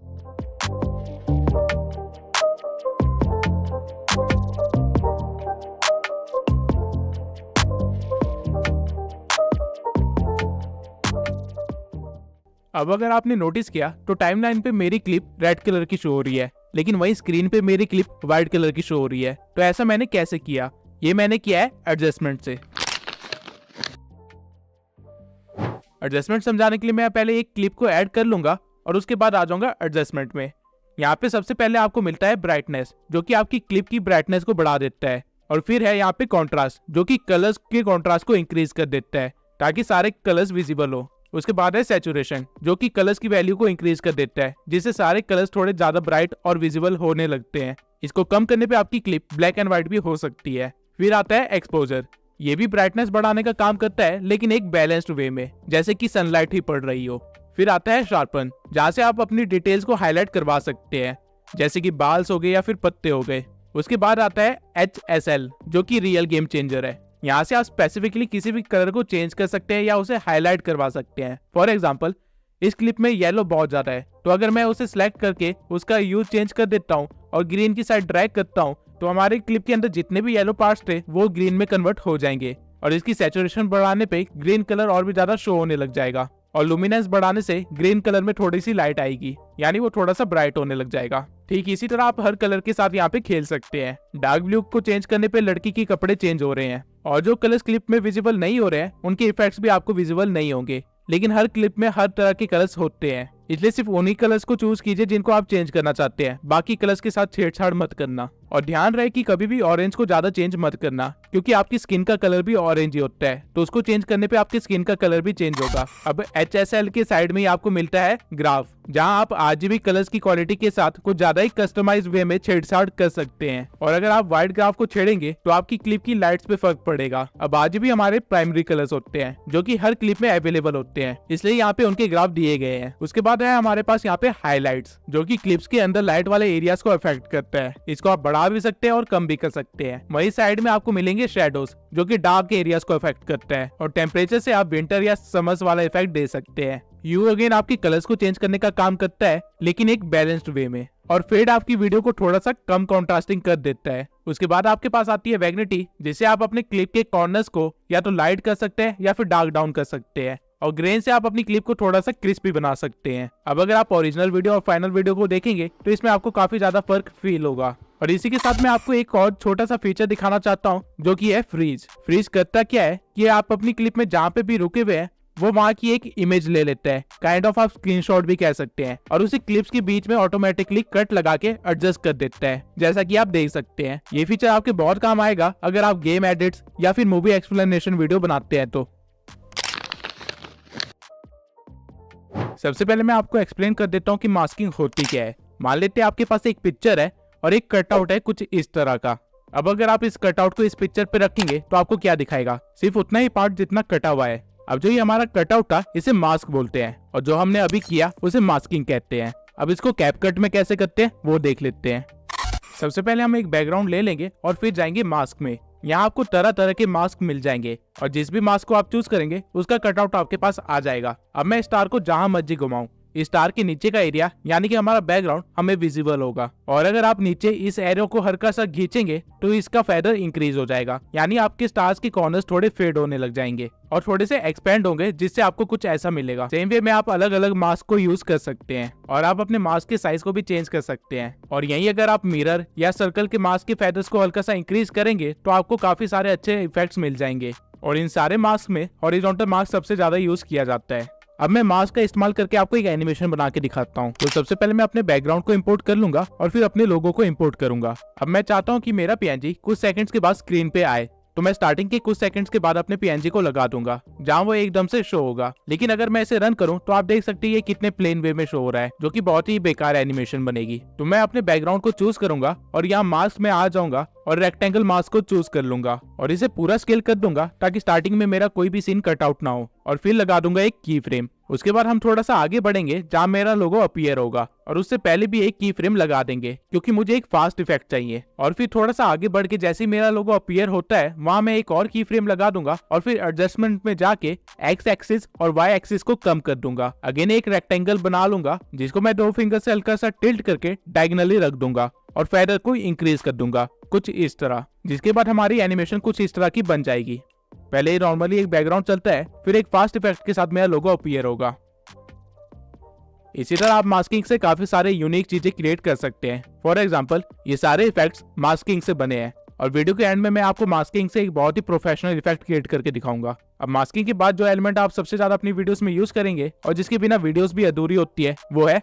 अब अगर आपने नोटिस किया तो टाइमलाइन पे मेरी क्लिप रेड कलर की शो हो रही है, लेकिन वही स्क्रीन पे मेरी क्लिप व्हाइट कलर की शो हो रही है। तो ऐसा मैंने कैसे किया? ये मैंने किया है एडजस्टमेंट से। एडजस्टमेंट समझाने के लिए मैं पहले एक क्लिप को ऐड कर लूंगा और उसके बाद आ जाऊंगा एडजस्टमेंट में। यहाँ पे सबसे पहले आपको मिलता है ब्राइटनेस, जो कि आपकी क्लिप की ब्राइटनेस को बढ़ा देता है, और फिर है यहाँ पे कॉन्ट्रास्ट, जो कि कलर्स के कॉन्ट्रास्ट को इंक्रीज कर देता है ताकि सारे कलर्स विजिबल हो। उसके बाद है सैचुरेशन, जो कि कलर्स की वैल्यू को इंक्रीज कर देता है जिससे सारे कलर्स थोड़े ज्यादा ब्राइट और विजिबल होने लगते हैं। इसको कम करने पे आपकी क्लिप ब्लैक एंड व्हाइट भी हो सकती है। फिर आता है एक्सपोजर। ये भी ब्राइटनेस बढ़ाने का काम करता है, लेकिन एक बैलेंस्ड वे में, जैसे कि सनलाइट ही पड़ रही हो। फिर आता है शार्पन, जहाँ से आप अपनी डिटेल्स को हाईलाइट करवा सकते हैं, जैसे कि बाल्स हो गए या फिर पत्ते हो गए। उसके बाद आता है HSL, जो कि रियल गेम चेंजर है। यहाँ से आप स्पेसिफिकली किसी भी कलर को चेंज कर सकते हैं या उसे हाईलाइट करवा सकते हैं। फॉर एग्जाम्पल, इस क्लिप में येलो बहुत ज्यादा है, तो अगर मैं उसे सिलेक्ट करके उसका यूज चेंज कर देता हूँ और ग्रीन की साइड ड्रैग करता हूँ, तो हमारे क्लिप के अंदर जितने भी येलो पार्ट्स थे वो ग्रीन में कन्वर्ट हो जाएंगे। और इसकी सैचुरेशन बढ़ाने पे ग्रीन कलर और भी ज्यादा शो होने लग जाएगा, और लुमिनेंस बढ़ाने से ग्रीन कलर में थोड़ी सी लाइट आएगी, यानी वो थोड़ा सा ब्राइट होने लग जाएगा। ठीक इसी तरह आप हर कलर के साथ यहाँ पे खेल सकते हैं। डार्क ब्लू को चेंज करने पे लड़की के कपड़े चेंज हो रहे हैं, और जो कलर्स क्लिप में विजिबल नहीं हो रहे हैं उनके इफेक्ट्स भी आपको विजिबल नहीं होंगे। लेकिन हर क्लिप में हर तरह के कलर्स होते हैं, इसलिए सिर्फ उन्हीं कलर्स को चूज कीजिए जिनको आप चेंज करना चाहते हैं। बाकी कलर्स के साथ छेड़छाड़ मत करना। और ध्यान रहे कि कभी भी ऑरेंज को ज्यादा चेंज मत करना, क्योंकि आपकी स्किन का कलर भी ऑरेंज ही होता है, तो उसको चेंज करने पे आपकी स्किन का कलर भी चेंज होगा। अब HSL के साइड में ही आपको मिलता है ग्राफ, जहां आप RGB कलर्स की क्वालिटी के साथ कुछ ज्यादा ही कस्टमाइज वे में छेड़छाड़ कर सकते हैं। और अगर आप व्हाइट ग्राफ को छेड़ेंगे तो आपकी क्लिप की लाइट्स पे फर्क पड़ेगा। अब RGB हमारे प्राइमरी कलर्स होते हैं, जो कि हर क्लिप में अवेलेबल होते हैं, इसलिए यहाँ पे उनके ग्राफ दिए गए हैं। उसके बाद है हमारे पास यहाँ पे हाईलाइट्स, जो कि क्लिप्स के अंदर लाइट वाले एरियाज को अफेक्ट करता है। इसको आप बढ़ा भी सकते हैं और कम भी कर सकते हैं। वही साइड में आपको मिलेंगे शेडोज, जो कि डार्क एरियाज को अफेक्ट करता है। और टेम्परेचर से आप विंटर या समर्स वाला इफेक्ट दे सकते हैं। यू अगेन आपकी कलर्स को चेंज करने का काम करता है, लेकिन एक बैलेंस्ड वे में। और फेड आपकी वीडियो को थोड़ा सा कम कॉन्ट्रास्टिंग कर देता है। उसके बाद आपके पास आती है वैग्निटी, जिसे आप अपने क्लिप के कॉर्नर्स को या तो लाइट कर सकते हैं या फिर डार्क डाउन कर सकते हैं। और ग्रेन से आप अपनी क्लिप को थोड़ा सा क्रिस्पी बना सकते हैं। अब अगर आप ओरिजिनल वीडियो और फाइनल वीडियो को देखेंगे तो इसमें आपको काफी ज्यादा फर्क फील होगा। और इसी के साथ मैं आपको एक और छोटा सा फीचर दिखाना चाहता हूँ, जो कि है फ्रीज। फ्रीज करता क्या है कि आप अपनी क्लिप में जहाँ पे भी रुके हुए हैं वो वहाँ की एक इमेज ले लेता है, काइंड ऑफ आप स्क्रीनशॉट भी कह सकते हैं, और उसे क्लिप्स के बीच में ऑटोमेटिकली कट लगा के एडजस्ट कर देता है, जैसा कि आप देख सकते हैं। ये फीचर आपके बहुत काम आएगा अगर आप गेम एडिट्स या फिर मूवी एक्सप्लेनेशन वीडियो बनाते हैं तो। सबसे पहले मैं आपको एक्सप्लेन कर देता हूँ कि मास्किंग होती क्या है। मान लेते हैं आपके पास एक पिक्चर है और एक कटआउट है कुछ इस तरह का। अब अगर आप इस कटआउट को इस पिक्चर पे रखेंगे तो आपको क्या दिखाएगा? सिर्फ उतना ही पार्ट जितना कटा हुआ है। अब जो ये हमारा कटआउट था इसे मास्क बोलते हैं, और जो हमने अभी किया उसे मास्किंग कहते हैं। अब इसको कैपकट में कैसे करते हैं वो देख लेते हैं। सबसे पहले हम एक बैकग्राउंड ले लेंगे और फिर जाएंगे मास्क में। यहाँ आपको तरह तरह के मास्क मिल जाएंगे, और जिस भी मास्क को आप चूज करेंगे उसका कटआउट आपके पास आ जाएगा। अब मैं स्टार को जहां मर्जी घुमाऊं, स्टार के नीचे का एरिया यानी कि हमारा बैकग्राउंड हमें विजिबल होगा। और अगर आप नीचे इस एरो को हल्का सा खींचेंगे तो इसका फेदर इंक्रीज हो जाएगा, यानी आपके स्टार्स के कॉर्नर्स थोड़े फेड होने लग जाएंगे और थोड़े से एक्सपेंड होंगे, जिससे आपको कुछ ऐसा मिलेगा। सेम वे में आप अलग अलग मास्क को यूज कर सकते हैं, और आप अपने मास्क के साइज को भी चेंज कर सकते हैं। और यही अगर आप मिरर या सर्कल के मास्क के फेदर्स को हल्का सा इंक्रीज करेंगे तो आपको काफी सारे अच्छे इफेक्ट्स मिल जाएंगे। और इन सारे मास्क में हॉरिजॉन्टल मास्क सबसे ज्यादा यूज किया जाता है। अब मैं मास्क का इस्तेमाल करके आपको एक एनिमेशन बना के दिखाता हूँ। तो सबसे पहले मैं अपने बैकग्राउंड को इंपोर्ट कर लूंगा और फिर अपने लोगो को इंपोर्ट करूंगा। अब मैं चाहता हूँ कि मेरा PNG कुछ सेकंड्स के बाद स्क्रीन पे आए, तो मैं स्टार्टिंग के कुछ सेकंड्स के बाद अपने PNG को लगा दूंगा जहां वो एकदम से शो होगा। लेकिन अगर मैं इसे रन करूं तो आप देख सकते हैं ये कितने प्लेन वे में शो हो रहा है, जो कि बहुत ही बेकार एनिमेशन बनेगी। तो मैं अपने बैकग्राउंड को चूज करूंगा और यहाँ मास्क में आ जाऊंगा और रेक्टेंगल मास्क को चूज कर लूंगा और इसे पूरा स्केल कर दूंगा ताकि स्टार्टिंग में मेरा कोई भी सीन कटआउट ना हो। और फिर लगा दूंगा एक की फ्रेम। उसके बाद हम थोड़ा सा आगे बढ़ेंगे जहां मेरा लोगो अपीयर होगा, और उससे पहले भी एक की फ्रेम लगा देंगे क्योंकि मुझे एक फास्ट इफेक्ट चाहिए। और फिर थोड़ा सा आगे बढ़ के जैसे ही मेरा लोगो अपीयर होता है वहां मैं एक और की फ्रेम लगा दूंगा और फिर एडजस्टमेंट में जाके एक्स एक्सिस और वाई एक्सिस को कम कर दूंगा। अगेन एक रेक्टेंगल बना लूंगा जिसको मैं 2 फिंगर से हल्का सा टिल्ट करके डायगोनली रख दूंगा और फेदर को इंक्रीज कर दूंगा कुछ इस तरह, जिसके बाद हमारी एनिमेशन कुछ इस तरह की बन जाएगी। पहले नॉर्मली एक बैकग्राउंड चलता है, फिर एक फास्ट इफेक्ट के साथ मेरा लोगो अपीयर होगा। इसी तरह आप मास्किंग से काफी सारे यूनिक चीजें क्रिएट कर सकते हैं। फॉर एग्जांपल ये सारे इफेक्ट्स मास्किंग से बने हैं, और वीडियो के एंड में मैं आपको मास्किंग से एक बहुत ही प्रोफेशनल इफेक्ट क्रिएट करके दिखाऊंगा। अब मास्किंग के बाद जो एलिमेंट आप सबसे ज्यादा अपनी वीडियोस में यूज करेंगे और जिसके बिना वीडियोस भी अधूरी होती है वो है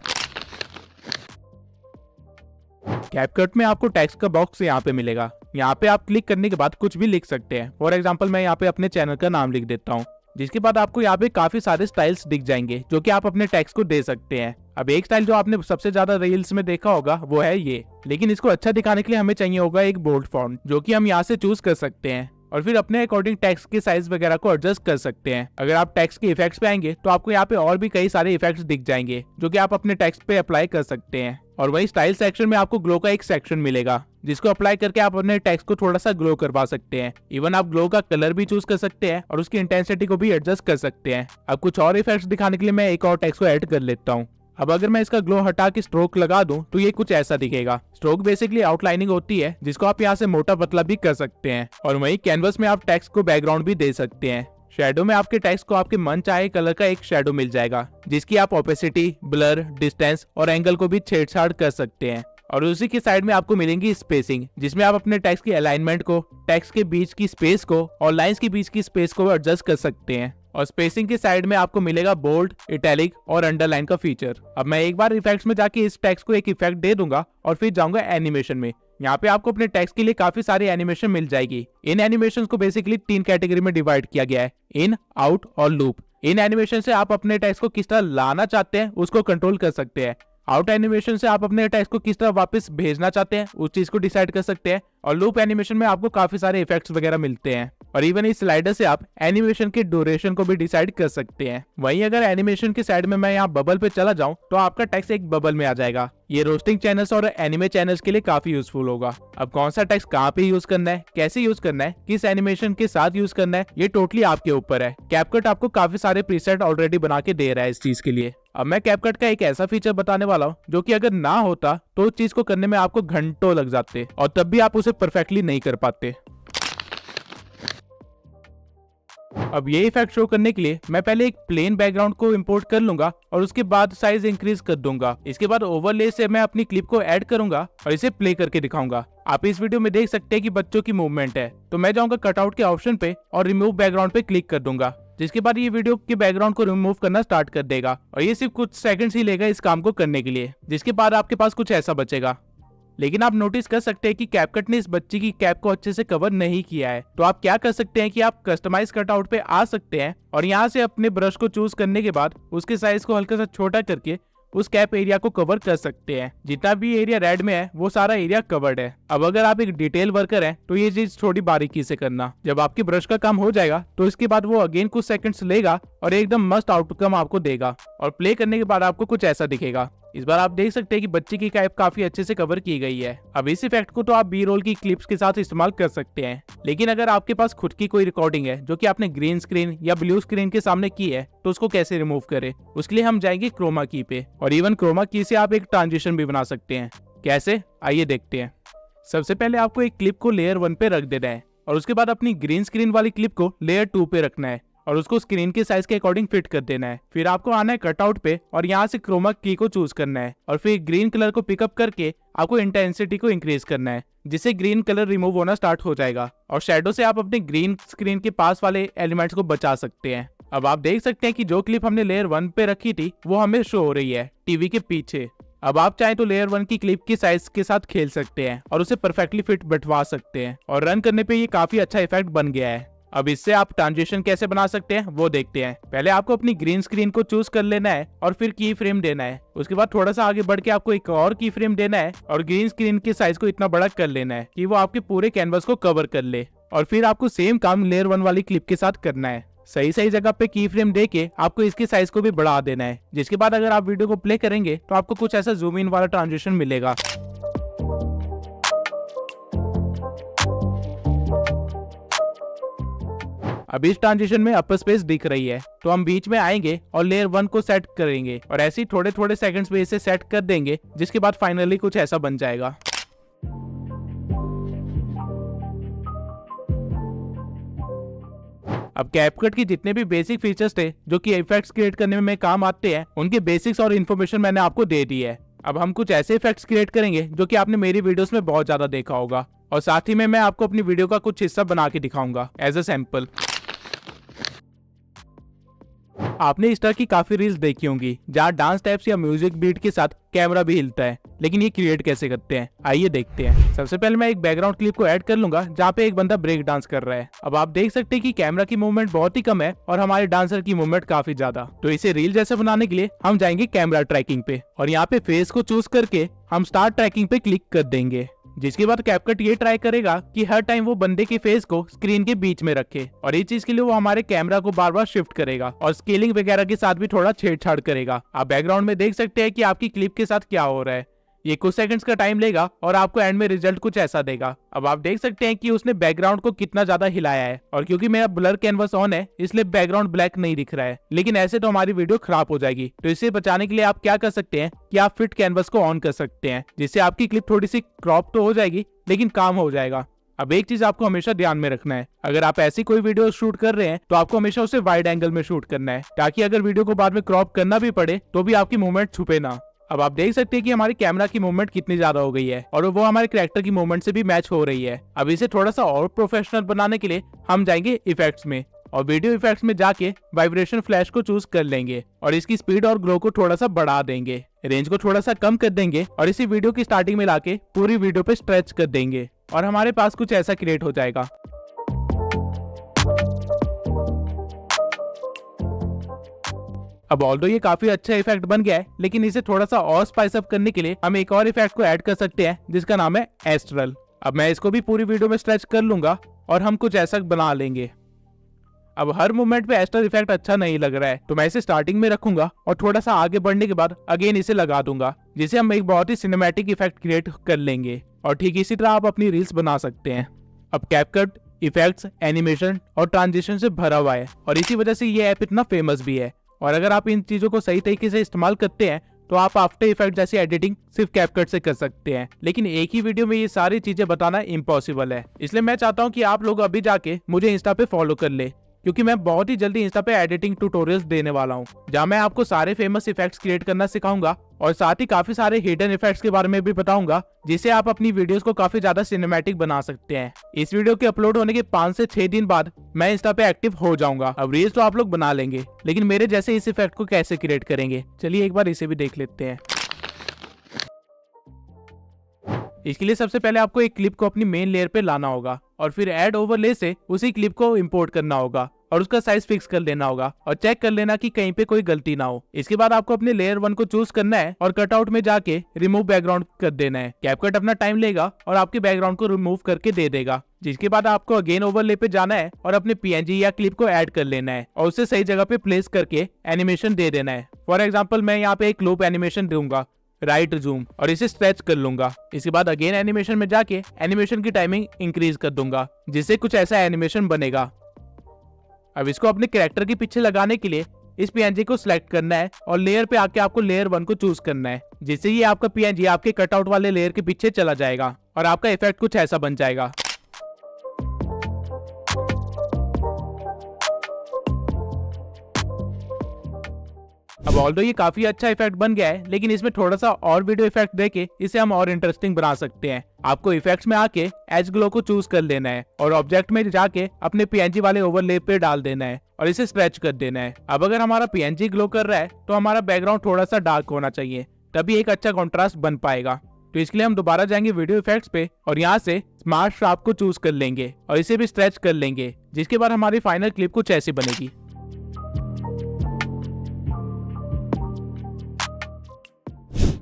कैपकट में आपको टेक्स्ट का बॉक्स यहाँ पे मिलेगा। यहाँ पे आप क्लिक करने के बाद कुछ भी लिख सकते हैं। फॉर एग्जांपल मैं यहाँ पे अपने चैनल का नाम लिख देता हूँ। जिसके बाद आपको यहाँ पे काफी सारे स्टाइल्स दिख जाएंगे जो कि आप अपने टेक्स्ट को दे सकते हैं। अब एक स्टाइल जो आपने सबसे ज्यादा रील्स में देखा होगा वो है ये, लेकिन इसको अच्छा दिखाने के लिए हमें चाहिए होगा एक बोल्ड फॉन्ट जो कि हम यहाँ से चूज कर सकते हैं और फिर अपने अकॉर्डिंग टेक्स्ट के साइज वगैरह को एडजस्ट कर सकते हैं। अगर आप टेक्स्ट के इफेक्ट्स पे आएंगे तो आपको यहाँ पे और भी कई सारे इफेक्ट्स दिख जाएंगे जो कि आप अपने टेक्स्ट पे अप्लाई कर सकते हैं। और वही स्टाइल सेक्शन में आपको ग्लो का एक सेक्शन मिलेगा जिसको अप्लाई करके आप अपने टेक्स्ट को थोड़ा सा ग्लो करवा सकते हैं। इवन आप ग्लो का कलर भी चूज कर सकते हैं और उसकी इंटेंसिटी को भी एडजस्ट कर सकते हैं। अब कुछ और इफेक्ट्स दिखाने के लिए मैं एक और टेक्स्ट को ऐड कर लेता हूँ। अब अगर मैं इसका ग्लो हटा के स्ट्रोक लगा दूं तो ये कुछ ऐसा दिखेगा। स्ट्रोक बेसिकली आउटलाइनिंग होती है जिसको आप यहाँ से मोटा पतला भी कर सकते हैं। और वहीं कैनवस में आप टेक्स्ट को बैकग्राउंड भी दे सकते हैं। शैडो में आपके टेक्स्ट को आपके मन चाहे कलर का एक शैडो मिल जाएगा जिसकी आप ओपेसिटी, ब्लर, डिस्टेंस और एंगल को भी छेड़छाड़ कर सकते हैं। और उसी के साइड में आपको मिलेंगी स्पेसिंग जिसमें आप अपने टेक्स्ट की अलाइनमेंट को, टेक्स्ट के बीच की स्पेस को और लाइंस के बीच की स्पेस को एडजस्ट कर सकते हैं। और स्पेसिंग के साइड में आपको मिलेगा बोल्ड, इटैलिक और अंडरलाइन का फीचर। अब मैं एक बार इफेक्ट्स में जाके इस टेक्स्ट को एक इफेक्ट दे दूंगा और फिर जाऊंगा एनिमेशन में। यहाँ पे आपको अपने टेक्स्ट के लिए काफी सारी एनिमेशन मिल जाएगी। इन एनिमेशन को बेसिकली 3 कैटेगरी में डिवाइड किया गया है, इन, आउट और लूप। इन एनिमेशन से आप अपने टेक्स्ट को किस तरह लाना चाहते हैं उसको कंट्रोल कर सकते हैं। आउट एनिमेशन से आप अपने टेक्स्ट को किस तरह वापस भेजना चाहते हैं उस चीज को डिसाइड कर सकते हैं। और लूप एनिमेशन में आपको काफी सारे इफेक्ट्स वगैरह मिलते हैं। और इवन इस स्लाइडर से आप एनिमेशन के ड्यूरेशन को भी डिसाइड कर सकते हैं। वहीं अगर एनिमेशन के साइड में मैं यहाँ बबल पे चला जाऊं तो आपका टेक्स्ट एक बबल में आ जाएगा। ये रोस्टिंग चैनल्स और एनिमे चैनल्स के लिए काफी यूजफुल होगा। अब कौन सा टेक्स्ट कहाँ पे यूज करना है, कैसे यूज करना है, किस एनिमेशन के साथ यूज करना है, ये टोटली आपके ऊपर है। कैपकट आपको काफी सारे प्रीसेट ऑलरेडी बना के दे रहा है इस चीज के लिए। अब मैं कैपकट का एक ऐसा फीचर बताने वाला हूँ जो कि अगर ना होता तो उस चीज को करने में आपको घंटों लग जाते और तब भी आप उसे परफेक्टली नहीं कर पाते। अब ये इफेक्ट शो करने के लिए मैं पहले एक प्लेन बैकग्राउंड को इंपोर्ट कर लूंगा और उसके बाद साइज इंक्रीज कर दूंगा। इसके बाद ओवरले से मैं अपनी क्लिप को ऐड करूंगा और इसे प्ले करके दिखाऊंगा। आप इस वीडियो में देख सकते हैं कि बच्चों की मूवमेंट है, तो मैं जाऊंगा कटआउट के ऑप्शन पे और रिमूव बैकग्राउंड पे क्लिक कर दूंगा, जिसके बाद ये वीडियो के बैकग्राउंड को रिमूव करना स्टार्ट कर देगा। और ये सिर्फ कुछ सेकंड्स ही लेगा इस काम को करने के लिए, जिसके बाद आपके पास कुछ ऐसा बचेगा। लेकिन आप नोटिस कर सकते हैं कि कैपकट ने इस बच्चे की कैप को अच्छे से कवर नहीं किया है। तो आप क्या कर सकते हैं कि आप कस्टमाइज कटआउट पे आ सकते हैं और यहाँ से अपने ब्रश को चूज करने के बाद उसके साइज को हल्का सा छोटा करके उस कैप एरिया को कवर कर सकते हैं। जितना भी एरिया रेड में है वो सारा एरिया कवर्ड है। अब अगर आप एक डिटेल वर्कर हैं तो ये चीज थोड़ी बारीकी से करना। जब आपके ब्रश का काम हो जाएगा तो इसके बाद वो अगेन कुछ सेकंड्स लेगा और एकदम मस्त आउटकम आपको देगा। और प्ले करने के बाद आपको कुछ ऐसा दिखेगा। इस बार आप देख सकते हैं कि बच्चे की कैप काफी अच्छे से कवर की गई है। अब इस इफेक्ट को तो आप बी रोल की क्लिप्स के साथ इस्तेमाल कर सकते हैं, लेकिन अगर आपके पास खुद की कोई रिकॉर्डिंग है जो कि आपने ग्रीन स्क्रीन या ब्लू स्क्रीन के सामने की है तो उसको कैसे रिमूव करें, उसके लिए हम जाएंगे क्रोमा की पे। और इवन क्रोमा की से आप एक ट्रांजिशन भी बना सकते हैं। कैसे, आइए देखते हैं। सबसे पहले आपको एक क्लिप को लेयर 1 पे रख देना है और उसके बाद अपनी ग्रीन स्क्रीन वाली क्लिप को लेयर 2 पे रखना है और उसको स्क्रीन के साइज के अकॉर्डिंग फिट कर देना है। फिर आपको आना है कटआउट पे और यहाँ से क्रोमा की को चूज करना है और फिर ग्रीन कलर को पिकअप करके आपको इंटेंसिटी को इंक्रीज करना है, जिससे ग्रीन कलर रिमूव होना स्टार्ट हो जाएगा। और शेडो से आप अपने ग्रीन स्क्रीन के पास वाले एलिमेंट्स को बचा सकते हैं। अब आप देख सकते हैं कि जो क्लिप हमने लेयर 1 पे रखी थी वो हमें शो हो रही है टीवी के पीछे। अब आप चाहें तो लेयर 1 की क्लिप की साइज के साथ खेल सकते हैं और उसे परफेक्टली फिट बैठवा सकते हैं और रन करने पे ये काफी अच्छा इफेक्ट बन गया है। अब इससे आप ट्रांजिशन कैसे बना सकते हैं वो देखते हैं। पहले आपको अपनी ग्रीन स्क्रीन को चूज कर लेना है और फिर की फ्रेम देना है। उसके बाद थोड़ा सा आगे बढ़ के आपको एक और की फ्रेम देना है और ग्रीन स्क्रीन के साइज को इतना बड़ा कर लेना है कि वो आपके पूरे कैनवस को कवर कर ले। और फिर आपको सेम काम लेयर 1 वाली क्लिप के साथ करना है। सही सही जगह पे की फ्रेम देके आपको इसके साइज को भी बढ़ा देना है, जिसके बाद अगर आप वीडियो को प्ले करेंगे तो आपको कुछ ऐसा जूम इन वाला ट्रांजिशन मिलेगा। अब इस ट्रांजिशन में अपर स्पेस दिख रही है, तो हम बीच में आएंगे और लेयर 1 को सेट करेंगे और ऐसे ही थोड़े थोड़े सेकंड्स में इसे सेट कर देंगे, जिसके बाद फाइनली कुछ ऐसा बन जाएगा। अब कैपकट की जितने भी बेसिक फीचर्स थे जो कि इफेक्ट्स क्रिएट करने में काम आते हैं, उनके बेसिक्स और इन्फॉर्मेशन मैंने आपको दे दी है। अब हम कुछ ऐसे इफेक्ट्स क्रिएट करेंगे जो कि आपने मेरी वीडियोस में बहुत ज्यादा देखा होगा, और साथ ही में मैं आपको अपनी वीडियो का कुछ हिस्सा बना के दिखाऊंगा एज अ सैंपल। आपने इस तरह की काफी रील्स देखी होंगी जहाँ डांस स्टेप्स या म्यूजिक बीट के साथ कैमरा भी हिलता है, लेकिन ये क्रिएट कैसे करते हैं आइए देखते हैं। सबसे पहले मैं एक बैकग्राउंड क्लिप को ऐड कर लूंगा जहाँ पे एक बंदा ब्रेक डांस कर रहा है। अब आप देख सकते हैं कि कैमरा की मूवमेंट बहुत ही कम है और हमारे डांसर की मूवमेंट काफी ज्यादा। तो इसे रील जैसे बनाने के लिए हम जाएंगे कैमरा ट्रैकिंग पे और यहाँ पे फेस को चूज करके हम स्टार्ट ट्रैकिंग पे क्लिक कर देंगे। जिसके बाद कैपकट ये ट्राई करेगा कि हर टाइम वो बंदे के फेस को स्क्रीन के बीच में रखे और इस चीज के लिए वो हमारे कैमरा को बार बार शिफ्ट करेगा और स्केलिंग वगैरह के साथ भी थोड़ा छेड़छाड़ करेगा। आप बैकग्राउंड में देख सकते हैं कि आपकी क्लिप के साथ क्या हो रहा है। ये कुछ सेकंड्स का टाइम लेगा और आपको एंड में रिजल्ट कुछ ऐसा देगा। अब आप देख सकते हैं कि उसने बैकग्राउंड को कितना ज्यादा हिलाया है और क्योंकि मेरा ब्लर कैनवस ऑन है इसलिए बैकग्राउंड ब्लैक नहीं दिख रहा है, लेकिन ऐसे तो हमारी वीडियो खराब हो जाएगी। तो इसे बचाने के लिए आप क्या कर सकते हैं कि आप फिट कैनवस को ऑन कर सकते हैं, जिससे आपकी क्लिप थोड़ी सी क्रॉप तो हो जाएगी लेकिन काम हो जाएगा। अब एक चीज आपको हमेशा ध्यान में रखना है, अगर आप ऐसी कोई वीडियो शूट कर रहे हैं तो आपको हमेशा उसे वाइड एंगल में शूट करना है, ताकि अगर वीडियो को बाद में क्रॉप करना भी पड़े तो भी आपकी मूवमेंट छुपे ना। अब आप देख सकते हैं कि हमारी कैमरा की मूवमेंट कितनी ज्यादा हो गई है और वो हमारे कैरेक्टर की मूवमेंट से भी मैच हो रही है। अब इसे थोड़ा सा और प्रोफेशनल बनाने के लिए हम जाएंगे इफेक्ट्स में और वीडियो इफेक्ट्स में जाके वाइब्रेशन फ्लैश को चूज कर लेंगे और इसकी स्पीड और ग्लो को थोड़ा सा बढ़ा देंगे, रेंज को थोड़ा सा कम कर देंगे और इसी वीडियो की स्टार्टिंग में लाके पूरी वीडियो पे स्ट्रेच कर देंगे और हमारे पास कुछ ऐसा क्रिएट हो जाएगा। अब ऑल्दो ये काफी अच्छा इफेक्ट बन गया है, लेकिन इसे थोड़ा सा और स्पाइस अप करने के लिए हम एक और इफेक्ट को ऐड कर सकते हैं जिसका नाम है एस्ट्रल। अब मैं इसको भी पूरी वीडियो में स्ट्रेच कर लूंगा और हम कुछ ऐसा बना लेंगे। अब हर मूवमेंट पे एस्ट्रल इफेक्ट अच्छा नहीं लग रहा है तो मैं इसे स्टार्टिंग में रखूंगा और थोड़ा सा आगे बढ़ने के बाद अगेन इसे लगा दूंगा, जिसे हम एक बहुत ही सिनेमैटिक इफेक्ट क्रिएट कर लेंगे। और ठीक इसी तरह आप अपनी रील्स बना सकते हैं। अब कैपकट इफेक्ट्स, एनिमेशन और ट्रांजिशन से भरा हुआ है और इसी वजह से ये ऐप इतना फेमस भी है। और अगर आप इन चीजों को सही तरीके से इस्तेमाल करते हैं तो आप आफ्टर इफेक्ट जैसी एडिटिंग सिर्फ कैपकट से कर सकते हैं, लेकिन एक ही वीडियो में ये सारी चीजें बताना इम्पॉसिबल है। इसलिए मैं चाहता हूँ कि आप लोग अभी जाके मुझे इंस्टा पे फॉलो कर ले, क्योंकि मैं बहुत ही जल्दी इंस्टा पे एडिटिंग ट्यूटोरियल्स देने वाला हूँ जहाँ मैं आपको सारे फेमस इफेक्ट्स क्रिएट करना सिखाऊंगा और साथ ही काफी सारे हिडन इफेक्ट्स के बारे में भी बताऊंगा, जिससे आप अपनी वीडियोस को काफी ज्यादा सिनेमैटिक बना सकते हैं। इस वीडियो के अपलोड होने के 5 से 6 दिन बाद मैं इंस्टा पे एक्टिव हो जाऊंगा। अब रील्स तो आप लोग बना लेंगे, लेकिन मेरे जैसे इस इफेक्ट को कैसे क्रिएट करेंगे, चलिए एक बार इसे भी देख लेते हैं। इसके लिए सबसे पहले आपको एक क्लिप को अपनी मेन लेयर पे लाना होगा और फिर ऐड ओवरले से उसी क्लिप को इंपोर्ट करना होगा और उसका साइज फिक्स कर लेना होगा और चेक कर लेना कि कहीं पे कोई गलती ना हो। इसके बाद आपको अपने लेयर 1 को चूज करना है और कटआउट में जाके रिमूव बैकग्राउंड कर देना है। कैपकट अपना टाइम लेगा और आपके बैकग्राउंड को रिमूव करके दे देगा, जिसके बाद आपको अगेन ओवरले पे जाना है और अपने पीएनजी या क्लिप को ऐड कर लेना है और उसे सही जगह पे प्लेस करके एनिमेशन दे देना है। फॉर एग्जाम्पल मैं यहाँ पे एक लूप एनिमेशन दूंगा, राइट जूम, और इसे स्ट्रेच कर लूंगा। इसके बाद अगेन एनिमेशन में जाके एनिमेशन की टाइमिंग इंक्रीज कर दूंगा, जिससे कुछ ऐसा एनिमेशन बनेगा। अब इसको अपने कैरेक्टर के पीछे लगाने के लिए इस पीएनजी को सिलेक्ट करना है और लेयर पे आके आपको लेयर 1 को चूज करना है, जिससे ये आपका पीएनजी आपके कटआउट वाले लेयर के पीछे चला जाएगा और आपका इफेक्ट कुछ ऐसा बन जाएगा। अब ऑल्दो ये काफी अच्छा इफेक्ट बन गया है, लेकिन इसमें थोड़ा सा और वीडियो इफेक्ट देके इसे हम और इंटरेस्टिंग बना सकते हैं। आपको इफेक्ट्स में आके एज ग्लो को चूज कर लेना है और ऑब्जेक्ट में जाके अपने पीएनजी वाले ओवरले पे डाल देना है और इसे स्ट्रेच कर देना है। अब अगर हमारा पीएनजी ग्लो कर रहा है तो हमारा बैकग्राउंड थोड़ा सा डार्क होना चाहिए, तभी एक अच्छा कॉन्ट्रास्ट बन पाएगा। तो इसके लिए हम दोबारा जाएंगे वीडियो इफेक्ट्स पे और यहाँ से स्मार्ट शार्प को चूज कर लेंगे और इसे भी स्ट्रेच कर लेंगे, जिसके बाद हमारी फाइनल क्लिप कुछ ऐसी बनेगी।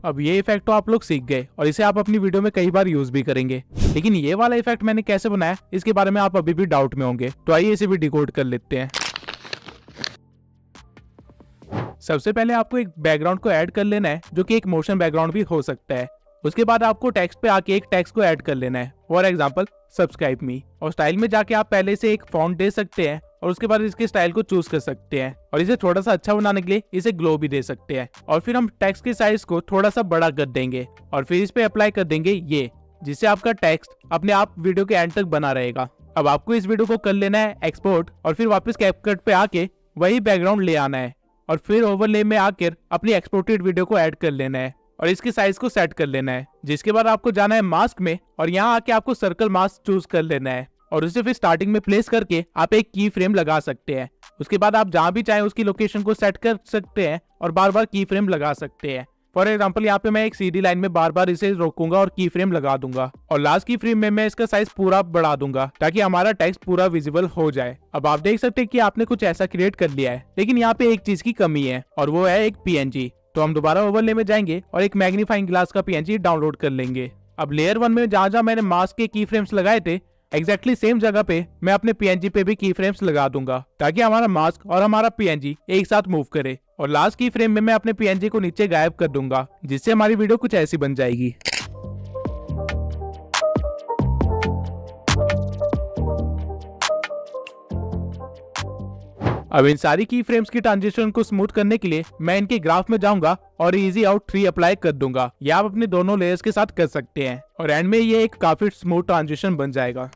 अब ये इफेक्ट तो आप लोग सीख गए और इसे आप अपनी वीडियो में कई बार यूज भी करेंगे, लेकिन ये वाला इफेक्ट मैंने कैसे बनाया इसके बारे में आप अभी भी डाउट में होंगे, तो आइए इसे भी डिकोड कर लेते हैं। सबसे पहले आपको एक बैकग्राउंड को ऐड कर लेना है, जो कि एक मोशन बैकग्राउंड भी हो सकता है। उसके बाद आपको टेक्स्ट पे आके एक टेक्स्ट को ऐड कर लेना है, फॉर एग्जाम्पल सब्सक्राइब मी, और स्टाइल में जाके आप पहले से एक फॉन्ट दे सकते हैं और उसके बाद इसके स्टाइल को चूज कर सकते हैं और इसे थोड़ा सा अच्छा बनाने के लिए इसे ग्लो भी दे सकते हैं। और फिर हम टेक्स्ट के साइज को थोड़ा सा बड़ा कर देंगे और फिर इस पे अप्लाई कर देंगे ये, जिससे आपका टेक्स्ट अपने आप वीडियो के एंड तक बना रहेगा। अब आपको इस वीडियो को कर लेना है एक्सपोर्ट और फिर वापस कैपकट पे आके वही बैकग्राउंड ले आना है और फिर ओवरले में आकर अपनी एक्सपोर्टेड वीडियो को ऐड कर लेना है और इसके साइज को सेट कर लेना है। जिसके बाद आपको जाना है मास्क में और यहाँ आके आपको सर्कल मास्क चूज कर लेना है और उसे फिर स्टार्टिंग में प्लेस करके आप एक की फ्रेम लगा सकते हैं उसके बाद आप जहाँ भी चाहें उसकी लोकेशन को सेट कर सकते हैं और बार बार की फ्रेम लगा सकते हैं। फॉर एग्जाम्पल यहाँ पे मैं एक सीधी लाइन में बार बार इसे रोकूंगा और की फ्रेम लगा दूंगा, और लास्ट की फ्रेम में मैं इसका साइज पूरा बढ़ा दूंगा ताकि हमारा टेक्स्ट पूरा विजिबल हो जाए। अब आप देख सकते हैं कि आपने कुछ ऐसा क्रिएट कर लिया है, लेकिन यहाँ पे एक चीज की कमी है और वो है एक PNG। तो हम दोबारा ओवरले में जाएंगे और एक मैग्नीफाइंग ग्लास का PNG डाउनलोड कर लेंगे। अब लेयर 1 में जहाँ जहाँ मैंने मास्क के की फ्रेम्स लगाए थे, एग्जैक्टली सेम जगह पे मैं अपने PNG पे भी की फ्रेम्स लगा दूंगा ताकि हमारा मास्क और हमारा PNG एक साथ मूव करे। और लास्ट की फ्रेम में मैं अपने PNG को नीचे गायब कर दूंगा, जिससे हमारी वीडियो कुछ ऐसी बन जाएगी। अब इन सारी की फ्रेम्स की ट्रांजिशन को स्मूथ करने के लिए मैं इनके ग्राफ में जाऊंगा और इजी आउट 3 अप्लाई कर दूंगा। ये आप अपने दोनों लेयर्स के साथ कर सकते हैं और एंड में ये एक काफी स्मूथ ट्रांजिशन बन जाएगा।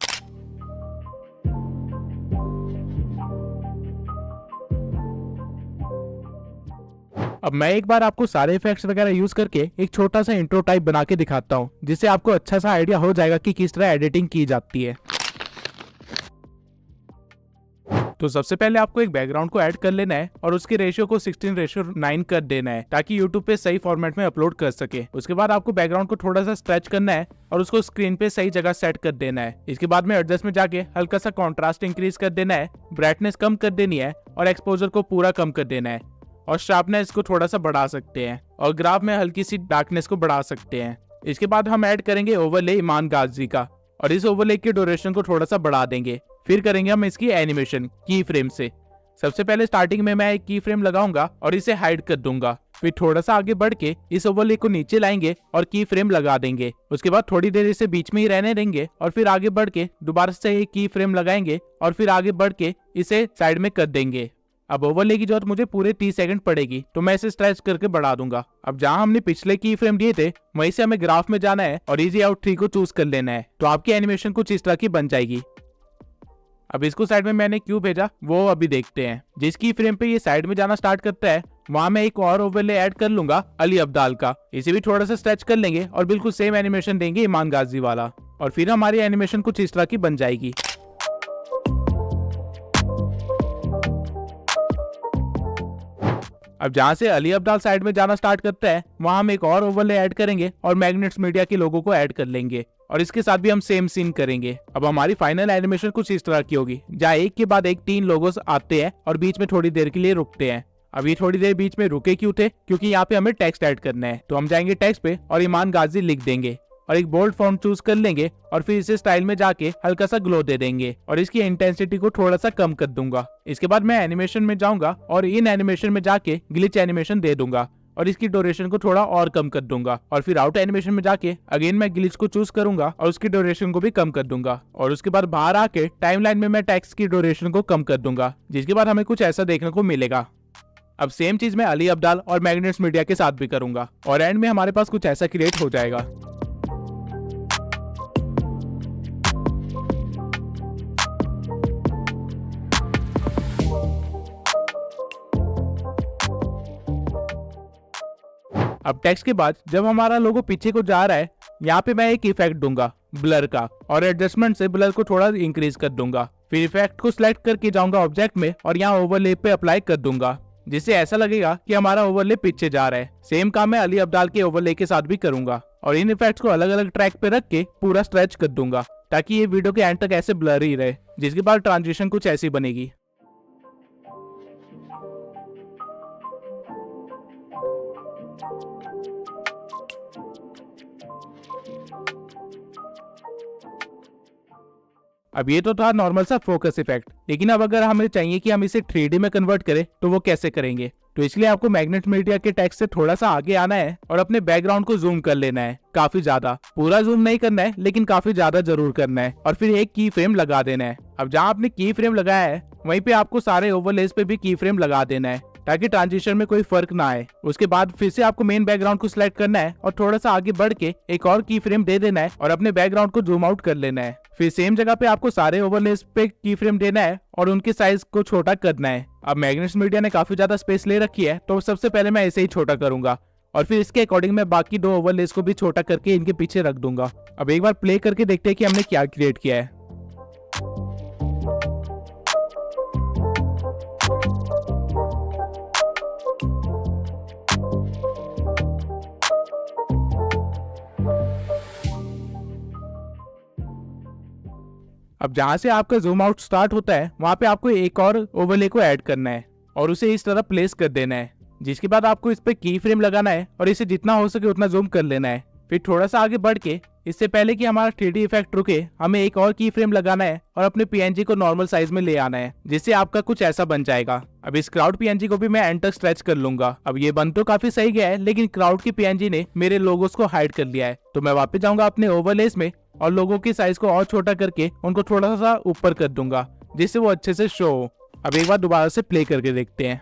अब मैं एक बार आपको सारे इफेक्ट्स वगैरह यूज करके एक छोटा सा इंट्रो टाइप बना के दिखाता हूँ, जिससे आपको अच्छा सा आइडिया हो जाएगा कि किस तरह एडिटिंग की जाती है। तो सबसे पहले आपको एक बैकग्राउंड को ऐड कर लेना है और उसके रेशियो को 16:9 कर देना है ताकि YouTube पे सही फॉर्मेट में अपलोड कर सके। उसके बाद आपको बैकग्राउंड को थोड़ा सा स्ट्रेच करना है और उसको स्क्रीन पे सही जगह सेट कर देना है। इसके बाद में एडजस्ट में जाके हल्का सा कॉन्ट्रास्ट इंक्रीज कर देना है, ब्राइटनेस कम कर देनी है और एक्सपोजर को पूरा कम कर देना है, और शार्पनेस को थोड़ा सा बढ़ा सकते हैं और ग्राफ में हल्की सी डार्कनेस को बढ़ा सकते हैं। इसके बाद हम ऐड करेंगे ओवरले ईमान गाजी का, और इस ओवरले की ड्यूरेशन को थोड़ा सा बढ़ा देंगे। फिर करेंगे हम इसकी एनिमेशन की फ्रेम से। सबसे पहले स्टार्टिंग में मैं एक की फ्रेम लगाऊंगा और इसे हाइड कर दूंगा। फिर थोड़ा सा आगे बढ़ के इस ओवरले को नीचे लाएंगे और की फ्रेम लगा देंगे। उसके बाद थोड़ी देर इसे बीच में ही रहने देंगे और फिर आगे बढ़ के दोबारा से एक की फ्रेम लगाएंगे और फिर आगे बढ़ के इसे साइड में कर देंगे। अब ओवरले की जरूरत मुझे पूरे 30 सेकंड पड़ेगी, तो मैं इसे स्ट्रेच करके बढ़ा दूंगा। अब जहां हमने पिछले की फ्रेम दिए थे वहीं से हमें ग्राफ में जाना है और इजी आउट 3 को चूज कर लेना है, तो आपकी एनिमेशन कुछ इस तरह की बन जाएगी। अब इसको साइड में मैंने क्यों भेजा वो अभी देखते हैं। जिस की फ्रेम पे ये साइड में जाना स्टार्ट करता है वहां मैं एक और ओवरले ऐड कर लूंगा अली अब्दाल का। इसे भी थोड़ा सा स्ट्रेच कर लेंगे और बिल्कुल सेम एनिमेशन देंगे ईमान गाजी वाला, और फिर हमारी एनिमेशन कुछ इस तरह की बन जाएगी। अब जहां से अली अब्दाल साइड में जाना स्टार्ट करता है वहां हम एक और ओवरले ऐड करेंगे और मैग्नेट्स मीडिया के लोगों को ऐड कर लेंगे, और इसके साथ भी हम सेम सीन करेंगे। अब हमारी फाइनल एनिमेशन कुछ इस तरह की होगी, जहाँ एक के बाद एक 3 लोगोस आते हैं और बीच में थोड़ी देर के लिए रुकते हैं। अब ये थोड़ी देर बीच में रुके क्यों थे? क्योंकि यहाँ पे हमें टेक्स्ट ऐड करना है। तो हम जाएंगे टेक्स्ट पे और ईमान गाजी लिख देंगे और एक बोल्ड फॉन्ट चूज कर लेंगे और फिर इसे स्टाइल में जाके हल्का सा ग्लो दे देंगे और इसकी इंटेंसिटी को थोड़ा सा कम कर दूंगा। इसके बाद मैं एनिमेशन में जाऊंगा और इन एनिमेशन में जाके ग्लिच एनिमेशन दे दूंगा और इसकी ड्यूरेशन को थोड़ा और कम कर दूंगा, और फिर आउट एनिमेशन में जाके अगेन मैं ग्लिच को चूज करूंगा और उसकी ड्यूरेशन को भी कम कर दूंगा, और उसके बाद बाहर आके टाइमलाइन में मैं टेक्स्ट की ड्यूरेशन को कम कर दूंगा, जिसके बाद हमें कुछ ऐसा देखने को मिलेगा। अब सेम चीज मैं अली अब्दाल और मैग्नेट्स मीडिया के साथ भी करूंगा और एंड में हमारे पास कुछ ऐसा क्रिएट हो जाएगा। अब टेक्स्ट के बाद जब हमारा लोगो पीछे को जा रहा है, यहाँ पे मैं एक इफेक्ट दूंगा ब्लर का, और एडजस्टमेंट से ब्लर को थोड़ा इंक्रीज कर दूंगा। फिर इफेक्ट को सिलेक्ट करके जाऊंगा ऑब्जेक्ट में और यहाँ ओवरले पे अप्लाई कर दूंगा, जिससे ऐसा लगेगा कि हमारा ओवरले पीछे जा रहा है। सेम काम मैं अली अब्दाल के ओवरले के साथ भी करूंगा और इन इफेक्ट्स को अलग अलग ट्रैक पे रख के पूरा स्ट्रेच कर दूंगा ताकि ये वीडियो के एंड तक ऐसे ब्लर ही रहे, जिसके बाद ट्रांजिशन कुछ ऐसी बनेगी। अब ये तो था नॉर्मल सा फोकस इफेक्ट, लेकिन अब अगर हमें चाहिए कि हम इसे 3D में कन्वर्ट करें तो वो कैसे करेंगे? तो इसलिए आपको मैग्नेट मीडिया के टेक्स्ट से थोड़ा सा आगे आना है और अपने बैकग्राउंड को जूम कर लेना है, काफी ज्यादा। पूरा जूम नहीं करना है लेकिन काफी ज्यादा जरूर करना है, और फिर एक की फ्रेम लगा देना है। अब जहाँ आपने की फ्रेम लगाया है वहीं पे आपको सारे ओवरलेस पे भी की फ्रेम लगा देना है ताकि ट्रांजिशन में कोई फर्क ना आए। उसके बाद फिर से आपको मेन बैकग्राउंड को सिलेक्ट करना है और थोड़ा सा आगे बढ़ के एक और की फ्रेम दे देना है और अपने बैकग्राउंड को जूम आउट कर लेना है। फिर सेम जगह पे आपको सारे ओवरलेस पे की फ्रेम देना है और उनके साइज को छोटा करना है। अब मैग्नेट्स मीडिया ने काफी ज्यादा स्पेस ले रखी है, तो सबसे पहले मैं इसे ही छोटा करूंगा और फिर इसके अकॉर्डिंग मैं बाकी 2 ओवरलेस को भी छोटा करके इनके पीछे रख दूंगा। अब एक बार प्ले करके देखते हैं कि हमने क्या क्रिएट किया है। अब जहाँ से आपका जूम आउट स्टार्ट होता है वहाँ पे आपको एक और ओवरले को ऐड करना है और उसे इस तरह प्लेस कर देना है, जिसके बाद आपको इस पे की फ्रेम लगाना है और इसे जितना हो सके उतना जूम कर लेना है। फिर थोड़ा सा आगे बढ़ के इससे पहले कि हमारा 3D इफेक्ट रुके हमें एक और की फ्रेम लगाना है और अपने PNG को नॉर्मल साइज में ले आना है, जिससे आपका कुछ ऐसा बन जाएगा। अब इस क्राउड PNG को भी मैं एंड तक स्ट्रेच कर लूंगा। अब ये बन तो काफी सही गया है, लेकिन क्राउड की PNG ने मेरे लोगोस को हाइड कर लिया है, तो मैं वापस जाऊंगा अपने ओवरलेस में और लोगों की साइज को और छोटा करके उनको थोड़ा सा ऊपर कर दूंगा, जिससे वो अच्छे से शो हो। अब एक बार दोबारा से प्ले करके देखते हैं।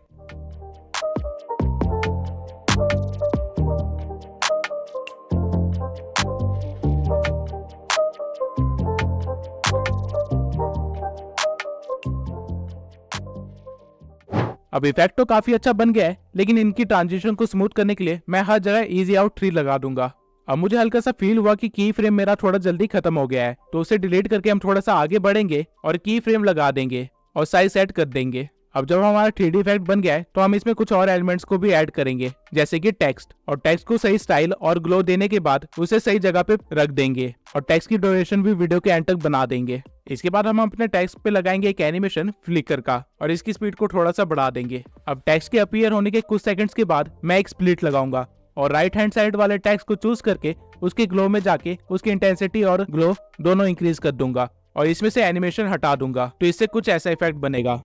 अब इफेक्ट तो काफी अच्छा बन गया है, लेकिन इनकी ट्रांजिशन को स्मूथ करने के लिए मैं हर जगह इजी आउट 3 लगा दूंगा। अब मुझे हल्का सा फील हुआ कि की फ्रेम मेरा थोड़ा जल्दी खत्म हो गया है, तो उसे डिलीट करके हम थोड़ा सा आगे बढ़ेंगे और की फ्रेम लगा देंगे और साइज सेट कर देंगे। अब जब हमारा 3D इफेक्ट बन गया है तो हम इसमें कुछ और एलिमेंट्स को भी ऐड करेंगे, जैसे कि टेक्स्ट, और टेक्स्ट को सही स्टाइल और ग्लो देने के बाद उसे सही जगह पे रख देंगे और टेक्स्ट की ड्यूरेशन भी वीडियो के एंड तक बना देंगे। इसके बाद हम अपने टेक्स्ट पे लगाएंगे एक एनिमेशन फ्लिकर का और इसकी स्पीड को थोड़ा सा बढ़ा देंगे। अब टेक्स्ट के अपीयर होने के कुछ सेकंड्स के बाद मैं एक स्प्लिट लगाऊंगा और राइट हैंड साइड वाले टेक्स्ट को चूज करके उसके ग्लो में जाके उसकी इंटेंसिटी और ग्लो दोनों इंक्रीज कर दूंगा और इसमें से एनिमेशन हटा दूंगा, तो इससे कुछ ऐसा इफेक्ट बनेगा।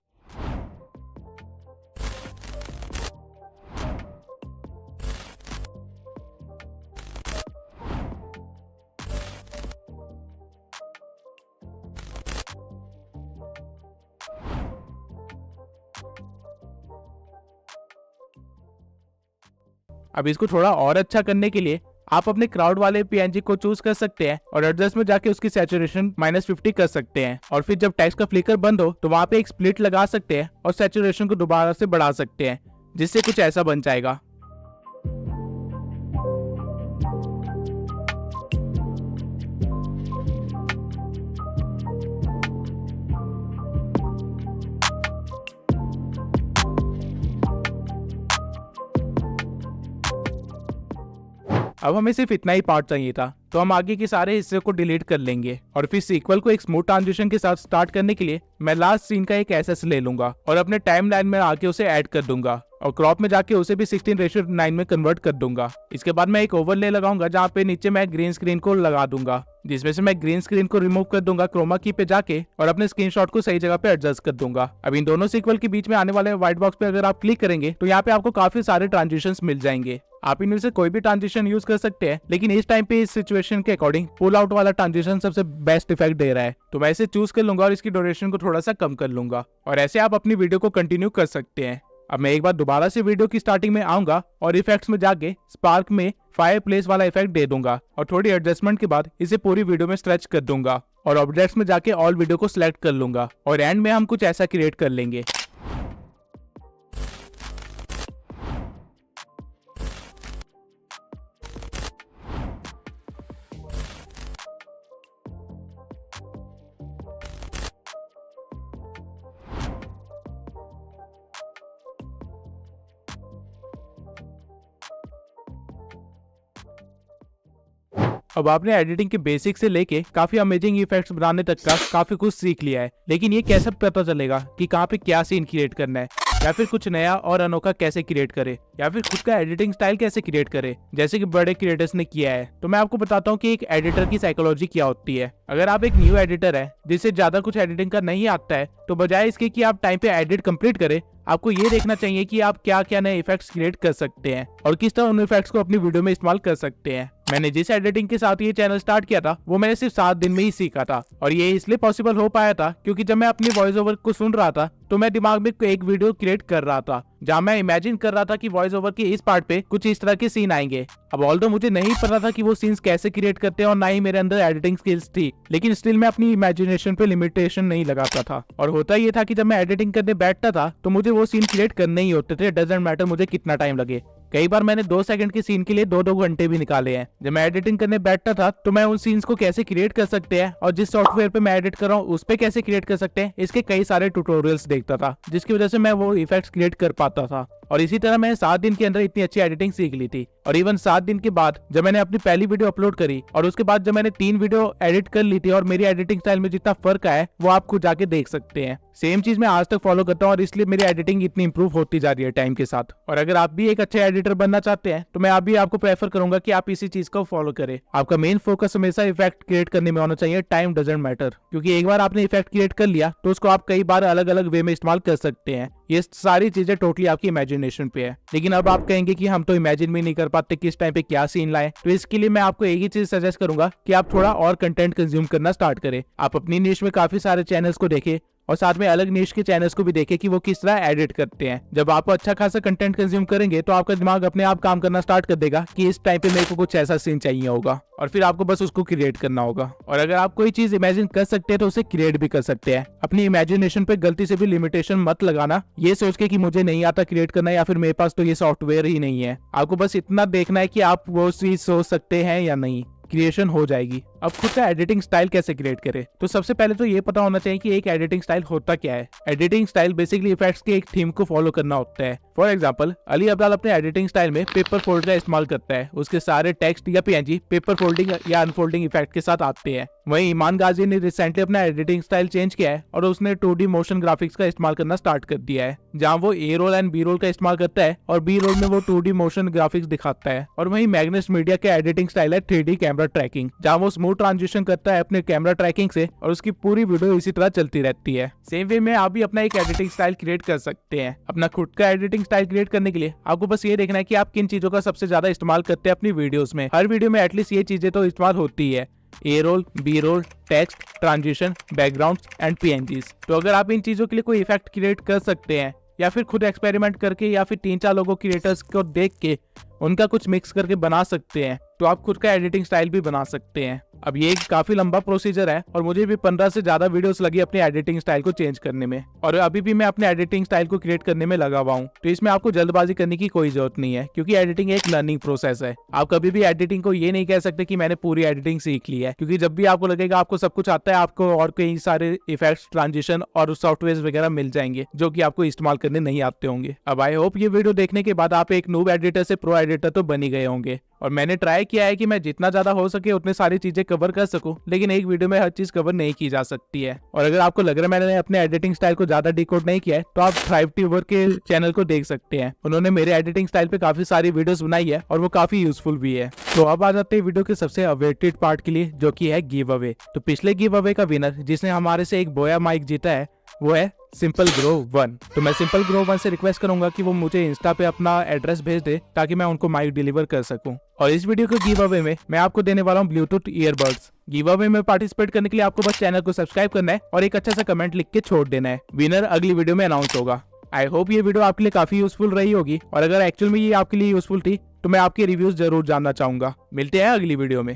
अब इसको थोड़ा और अच्छा करने के लिए आप अपने क्राउड वाले PNG को चूज कर सकते हैं और एडजस्ट में जाके उसकी सैचुरेशन -50 कर सकते हैं, और फिर जब टेक्स्ट का फ्लिकर बंद हो तो वहां पे एक स्प्लिट लगा सकते हैं और सैचुरेशन को दोबारा से बढ़ा सकते हैं, जिससे कुछ ऐसा बन जाएगा। अब हमें सिर्फ इतना ही पार्ट चाहिए था, तो हम आगे के सारे हिस्से को डिलीट कर लेंगे और फिर सीक्वल को एक स्मूथ ट्रांजिशन के साथ स्टार्ट करने के लिए मैं लास्ट सीन का एक एसएस ले लूंगा और अपने टाइमलाइन में आके उसे ऐड कर दूंगा और क्रॉप में जाके उसे भी 16:9 में कन्वर्ट कर दूंगा। इसके बाद मैं एक ओवरले लगाऊंगा जहाँ पे नीचे मैं ग्रीन स्क्रीन को लगा दूंगा, जिसमें से मैं ग्रीन स्क्रीन को रिमूव कर दूंगा क्रोमा की पे जाके और अपने स्क्रीनशॉट को सही जगह पे एडजस्ट कर दूंगा। अब इन दोनों सीक्वल के बीच में आने वाले व्हाइट बॉक्स पे अगर आप क्लिक करेंगे तो यहाँ पे आपको काफी सारे ट्रांजिशंस मिल जाएंगे। आप इनमें से कोई भी ट्रांजिशन यूज कर सकते हैं, लेकिन इस टाइम पे इस सिचुएशन के अकॉर्डिंग पुल आउट वाला ट्रांजिशन सबसे बेस्ट इफेक्ट दे रहा है, तो मैं इसे चूज कर लूंगा और इसकी ड्यूरेशन को थोड़ा सा कम कर लूंगा और ऐसे आप अपनी वीडियो को कंटिन्यू कर सकते हैं। अब मैं एक बार दोबारा से वीडियो की स्टार्टिंग में आऊंगा और इफेक्ट्स में जाके स्पार्क में फायर प्लेस वाला इफेक्ट दे दूंगा और थोड़ी एडजस्टमेंट के बाद इसे पूरी वीडियो में स्ट्रेच कर दूंगा और ऑब्जेक्ट्स में जाके ऑल वीडियो को सिलेक्ट कर लूंगा और एंड में हम कुछ ऐसा क्रिएट कर लेंगे। अब आपने एडिटिंग के बेसिक से लेके काफी अमेजिंग इफेक्ट्स बनाने तक का काफी कुछ सीख लिया है, लेकिन ये कैसे पता चलेगा कि कहाँ पे क्या सीन क्रिएट करना है, या फिर कुछ नया और अनोखा कैसे क्रिएट करे, या फिर खुद का एडिटिंग स्टाइल कैसे क्रिएट करे जैसे कि बड़े क्रिएटर्स ने किया है। तो मैं आपको बताता हूँ कि एक एडिटर की साइकोलॉजी क्या होती है। अगर आप एक न्यू एडिटर है जिससे ज्यादा कुछ एडिटिंग का नहीं आता है, तो बजाय इसके कि आप टाइम पे एडिट कंप्लीट करें, आपको ये देखना चाहिए कि आप क्या क्या नए इफेक्ट्स क्रिएट कर सकते हैं और किस तरह उन इफेक्ट्स को अपनी वीडियो में इस्तेमाल कर सकते हैं। मैंने जिस एडिटिंग के साथ ये चैनल स्टार्ट किया था वो मैंने सिर्फ 7 दिन में ही सीखा था, और ये इसलिए पॉसिबल हो पाया था क्योंकि जब मैं अपनी वॉइस ओवर को सुन रहा था तो मैं दिमाग में एक वीडियो क्रिएट कर रहा था जहाँ मैं इमेजिन कर रहा था कि वॉइस ओवर के इस पार्ट पे कुछ इस तरह के सीन आएंगे। अब ऑल्दो मुझे नहीं पता था कि वो सीन्स कैसे क्रिएट करते हैं और ना ही मेरे अंदर एडिटिंग स्किल्स थी, लेकिन स्टिल मैं अपनी इमेजिनेशन पे लिमिटेशन नहीं लगाता था। और होता ये था कि जब मैं एडिटिंग करने बैठता था तो मुझे वो सीन क्रिएट करने ही होते थे, डजंट मैटर मुझे कितना टाइम लगे। कई बार मैंने 2 सेकंड के सीन के लिए 2-2 घंटे भी निकाले हैं। जब मैं एडिटिंग करने बैठता था तो मैं उन सीन्स को कैसे क्रिएट कर सकते हैं और जिस सॉफ्टवेयर पे मैं एडिट कर रहा हूँ उस पे कैसे क्रिएट कर सकते हैं, इसके कई सारे ट्यूटोरियल्स देखता था, जिसकी वजह से मैं वो इफेक्ट्स क्रिएट कर पाता था। और इसी तरह मैंने 7 दिन के अंदर इतनी अच्छी एडिटिंग सीख ली थी। और इवन 7 दिन के बाद जब मैंने अपनी पहली वीडियो अपलोड करी और उसके बाद जब मैंने 3 वीडियो एडिट कर ली थी और मेरी एडिटिंग स्टाइल में जितना फर्क आया है वो आप खुद जाके देख सकते हैं। सेम चीज मैं आज तक फॉलो करता हूँ और इसलिए मेरी एडिटिंग इतनी इंप्रूव होती जा रही है टाइम के साथ। और अगर आप भी एक अच्छे एडिटर बनना चाहते हैं तो मैं आपको प्रेफर करूंगा कि आप इसी चीज को फॉलो करें। आपका मेन फोकस हमेशा इफेक्ट क्रिएट करने में होना चाहिए, टाइम डजंट मैटर, क्योंकि एक बार आपने इफेक्ट क्रिएट कर लिया तो उसको आप कई बार अलग अलग वे में इस्तेमाल कर सकते हैं। ये सारी चीजें टोटली आपकी इमेजिनेशन पे है। लेकिन अब आप कहेंगे कि हम तो इमेजिन भी नहीं कर पाते किस टाइम पे क्या सीन लाए, तो इसके लिए मैं आपको एक ही चीज सजेस्ट करूंगा कि आप थोड़ा और कंटेंट कंज्यूम करना स्टार्ट करें। आप अपनी निश में काफी सारे चैनल्स को देखें और साथ में अलग निश के चैनल्स को भी देखें कि वो किस तरह एडिट करते हैं। जब आप अच्छा खासा कंटेंट कंज्यूम करेंगे तो आपका दिमाग अपने आप काम करना स्टार्ट कर देगा कि इस टाइम पे मेरे को कुछ ऐसा सीन चाहिए होगा और फिर आपको बस उसको क्रिएट करना होगा। और अगर आप कोई चीज इमेजिन कर सकते हैं तो उसे क्रिएट भी कर सकते हैं। अपनी इमेजिनेशन पे गलती से भी लिमिटेशन मत लगाना ये सोच के कि मुझे नहीं आता क्रिएट करना या फिर मेरे पास तो ये सॉफ्टवेयर ही नहीं है। आपको बस इतना देखना है कि आप वो चीज सोच सकते हैं या नहीं, क्रिएशन हो जाएगी। अब खुद का एडिटिंग स्टाइल कैसे क्रिएट करें, तो सबसे पहले तो ये पता होना चाहिए कि एक एडिटिंग स्टाइल होता क्या है। एडिटिंग स्टाइल बेसिकली इफेक्ट्स के एक थीम को फॉलो करना होता है। फॉर एग्जांपल अली अब्दाल अपने एडिटिंग स्टाइल में पेपर फोल्ड का इस्तेमाल करता है। उसके सारे टेक्स्ट या पीएनजी पेपर फोल्डिंग या अनफोल्डिंग इफेक्ट के साथ आते हैं। वहीं ईमान गाजी ने रिसेंटली अपना एडिटिंग स्टाइल चेंज किया है और उसने 2D मोशन ग्राफिक्स का इस्तेमाल करना स्टार्ट कर दिया है, जहां वो ए रोल एंड बी रोल का इस्तेमाल करता है और बी रोल में वो 2D मोशन ग्राफिक्स दिखाता है। और वहीं मैग्नस मीडिया का एडिटिंग स्टाइल है 3D कैमरा ट्रैकिंग, जहां वो स्मूथ ट्रांजिशन करता है अपने कैमरा ट्रैकिंग से और उसकी पूरी वीडियो इसी तरह चलती रहती है। सेम वे में आप भी अपना एक एडिटिंग स्टाइल क्रिएट कर सकते हैं। अपना खुद का एडिटिंग स्टाइल क्रिएट करने के लिए आपको बस ये देखना है कि आप किन चीजों का सबसे ज्यादा इस्तेमाल करते हैं अपनी वीडियोस में। हर वीडियो में एटलीस्ट ये चीजें तो इस्तेमाल होती है, A roll, B roll, text, transition, background and PNGs. तो अगर आप इन चीजों के लिए कोई इफेक्ट क्रिएट कर सकते हैं या फिर खुद एक्सपेरिमेंट करके या फिर 3-4 लोगों क्रिएटर्स को देख के उनका कुछ मिक्स करके बना सकते हैं, तो आप खुद का एडिटिंग स्टाइल भी बना सकते हैं। अब ये एक काफी लंबा प्रोसीजर है और मुझे भी 15 से ज्यादा वीडियोस लगी अपनी एडिटिंग स्टाइल को चेंज करने में, और अभी भी मैं अपने एडिटिंग स्टाइल को क्रिएट करने में लगा हुआ हूँ। तो इसमें आपको जल्दबाजी करने की कोई जरूरत नहीं है, क्योंकि एडिटिंग एक लर्निंग प्रोसेस है। आप कभी भी एडिटिंग को ये नहीं कह सकते कि मैंने पूरी एडिटिंग सीख ली है, क्योंकि जब भी आपको लगेगा आपको सब कुछ आता है, आपको और कई सारे इफेक्ट्स, ट्रांजिशन और सॉफ्टवेयर वगैरह मिल जाएंगे जो कि आपको इस्तेमाल करने नहीं आते होंगे। अब आई होप ये वीडियो देखने के बाद आप एक नूब एडिटर से प्रो एडिटर तो बन ही गए होंगे। और मैंने ट्राई किया है कि मैं जितना ज्यादा हो सके उतने सारी चीजें कवर कर सकूं, लेकिन एक वीडियो में हर चीज कवर नहीं की जा सकती है। और अगर आपको लग रहा है मैंने अपने एडिटिंग स्टाइल को ज्यादा डिकोड नहीं किया है, तो आप थ्राइव ट्यूबर के चैनल को देख सकते हैं। उन्होंने मेरे एडिटिंग स्टाइल पे काफी सारी वीडियोस बनाई है और वो काफी यूजफुल भी है। तो अब आ जाते हैं वीडियो के सबसे अवेटेड पार्ट के लिए, जो की है गिव अवे। तो पिछले गिव अवे का विनर जिसने हमारे से एक बोया माइक जीता है वो है सिंपल ग्रो 1। तो मैं सिंपल ग्रो 1 से रिक्वेस्ट करूंगा कि वो मुझे इंस्टा पे अपना एड्रेस भेज दे ताकि मैं उनको माइक डिलीवर कर सकूं। और इस वीडियो के गिव अवे में मैं आपको देने वाला हूं ब्लूटूथ ईयरबड्स। गिव अवे में पार्टिसिपेट करने के लिए आपको बस चैनल को सब्सक्राइब करना है और एक अच्छा सा कमेंट लिख के छोड़ देना है। विनर अगली वीडियो में अनाउंस होगा। आई होप ये वीडियो आपके लिए काफी यूजफुल रही होगी, और अगर एक्चुअल में ये आपके लिए यूजफुल थी तो मैं आपके रिव्यूज जरूर जानना चाहूंगा। मिलते हैं अगली वीडियो में।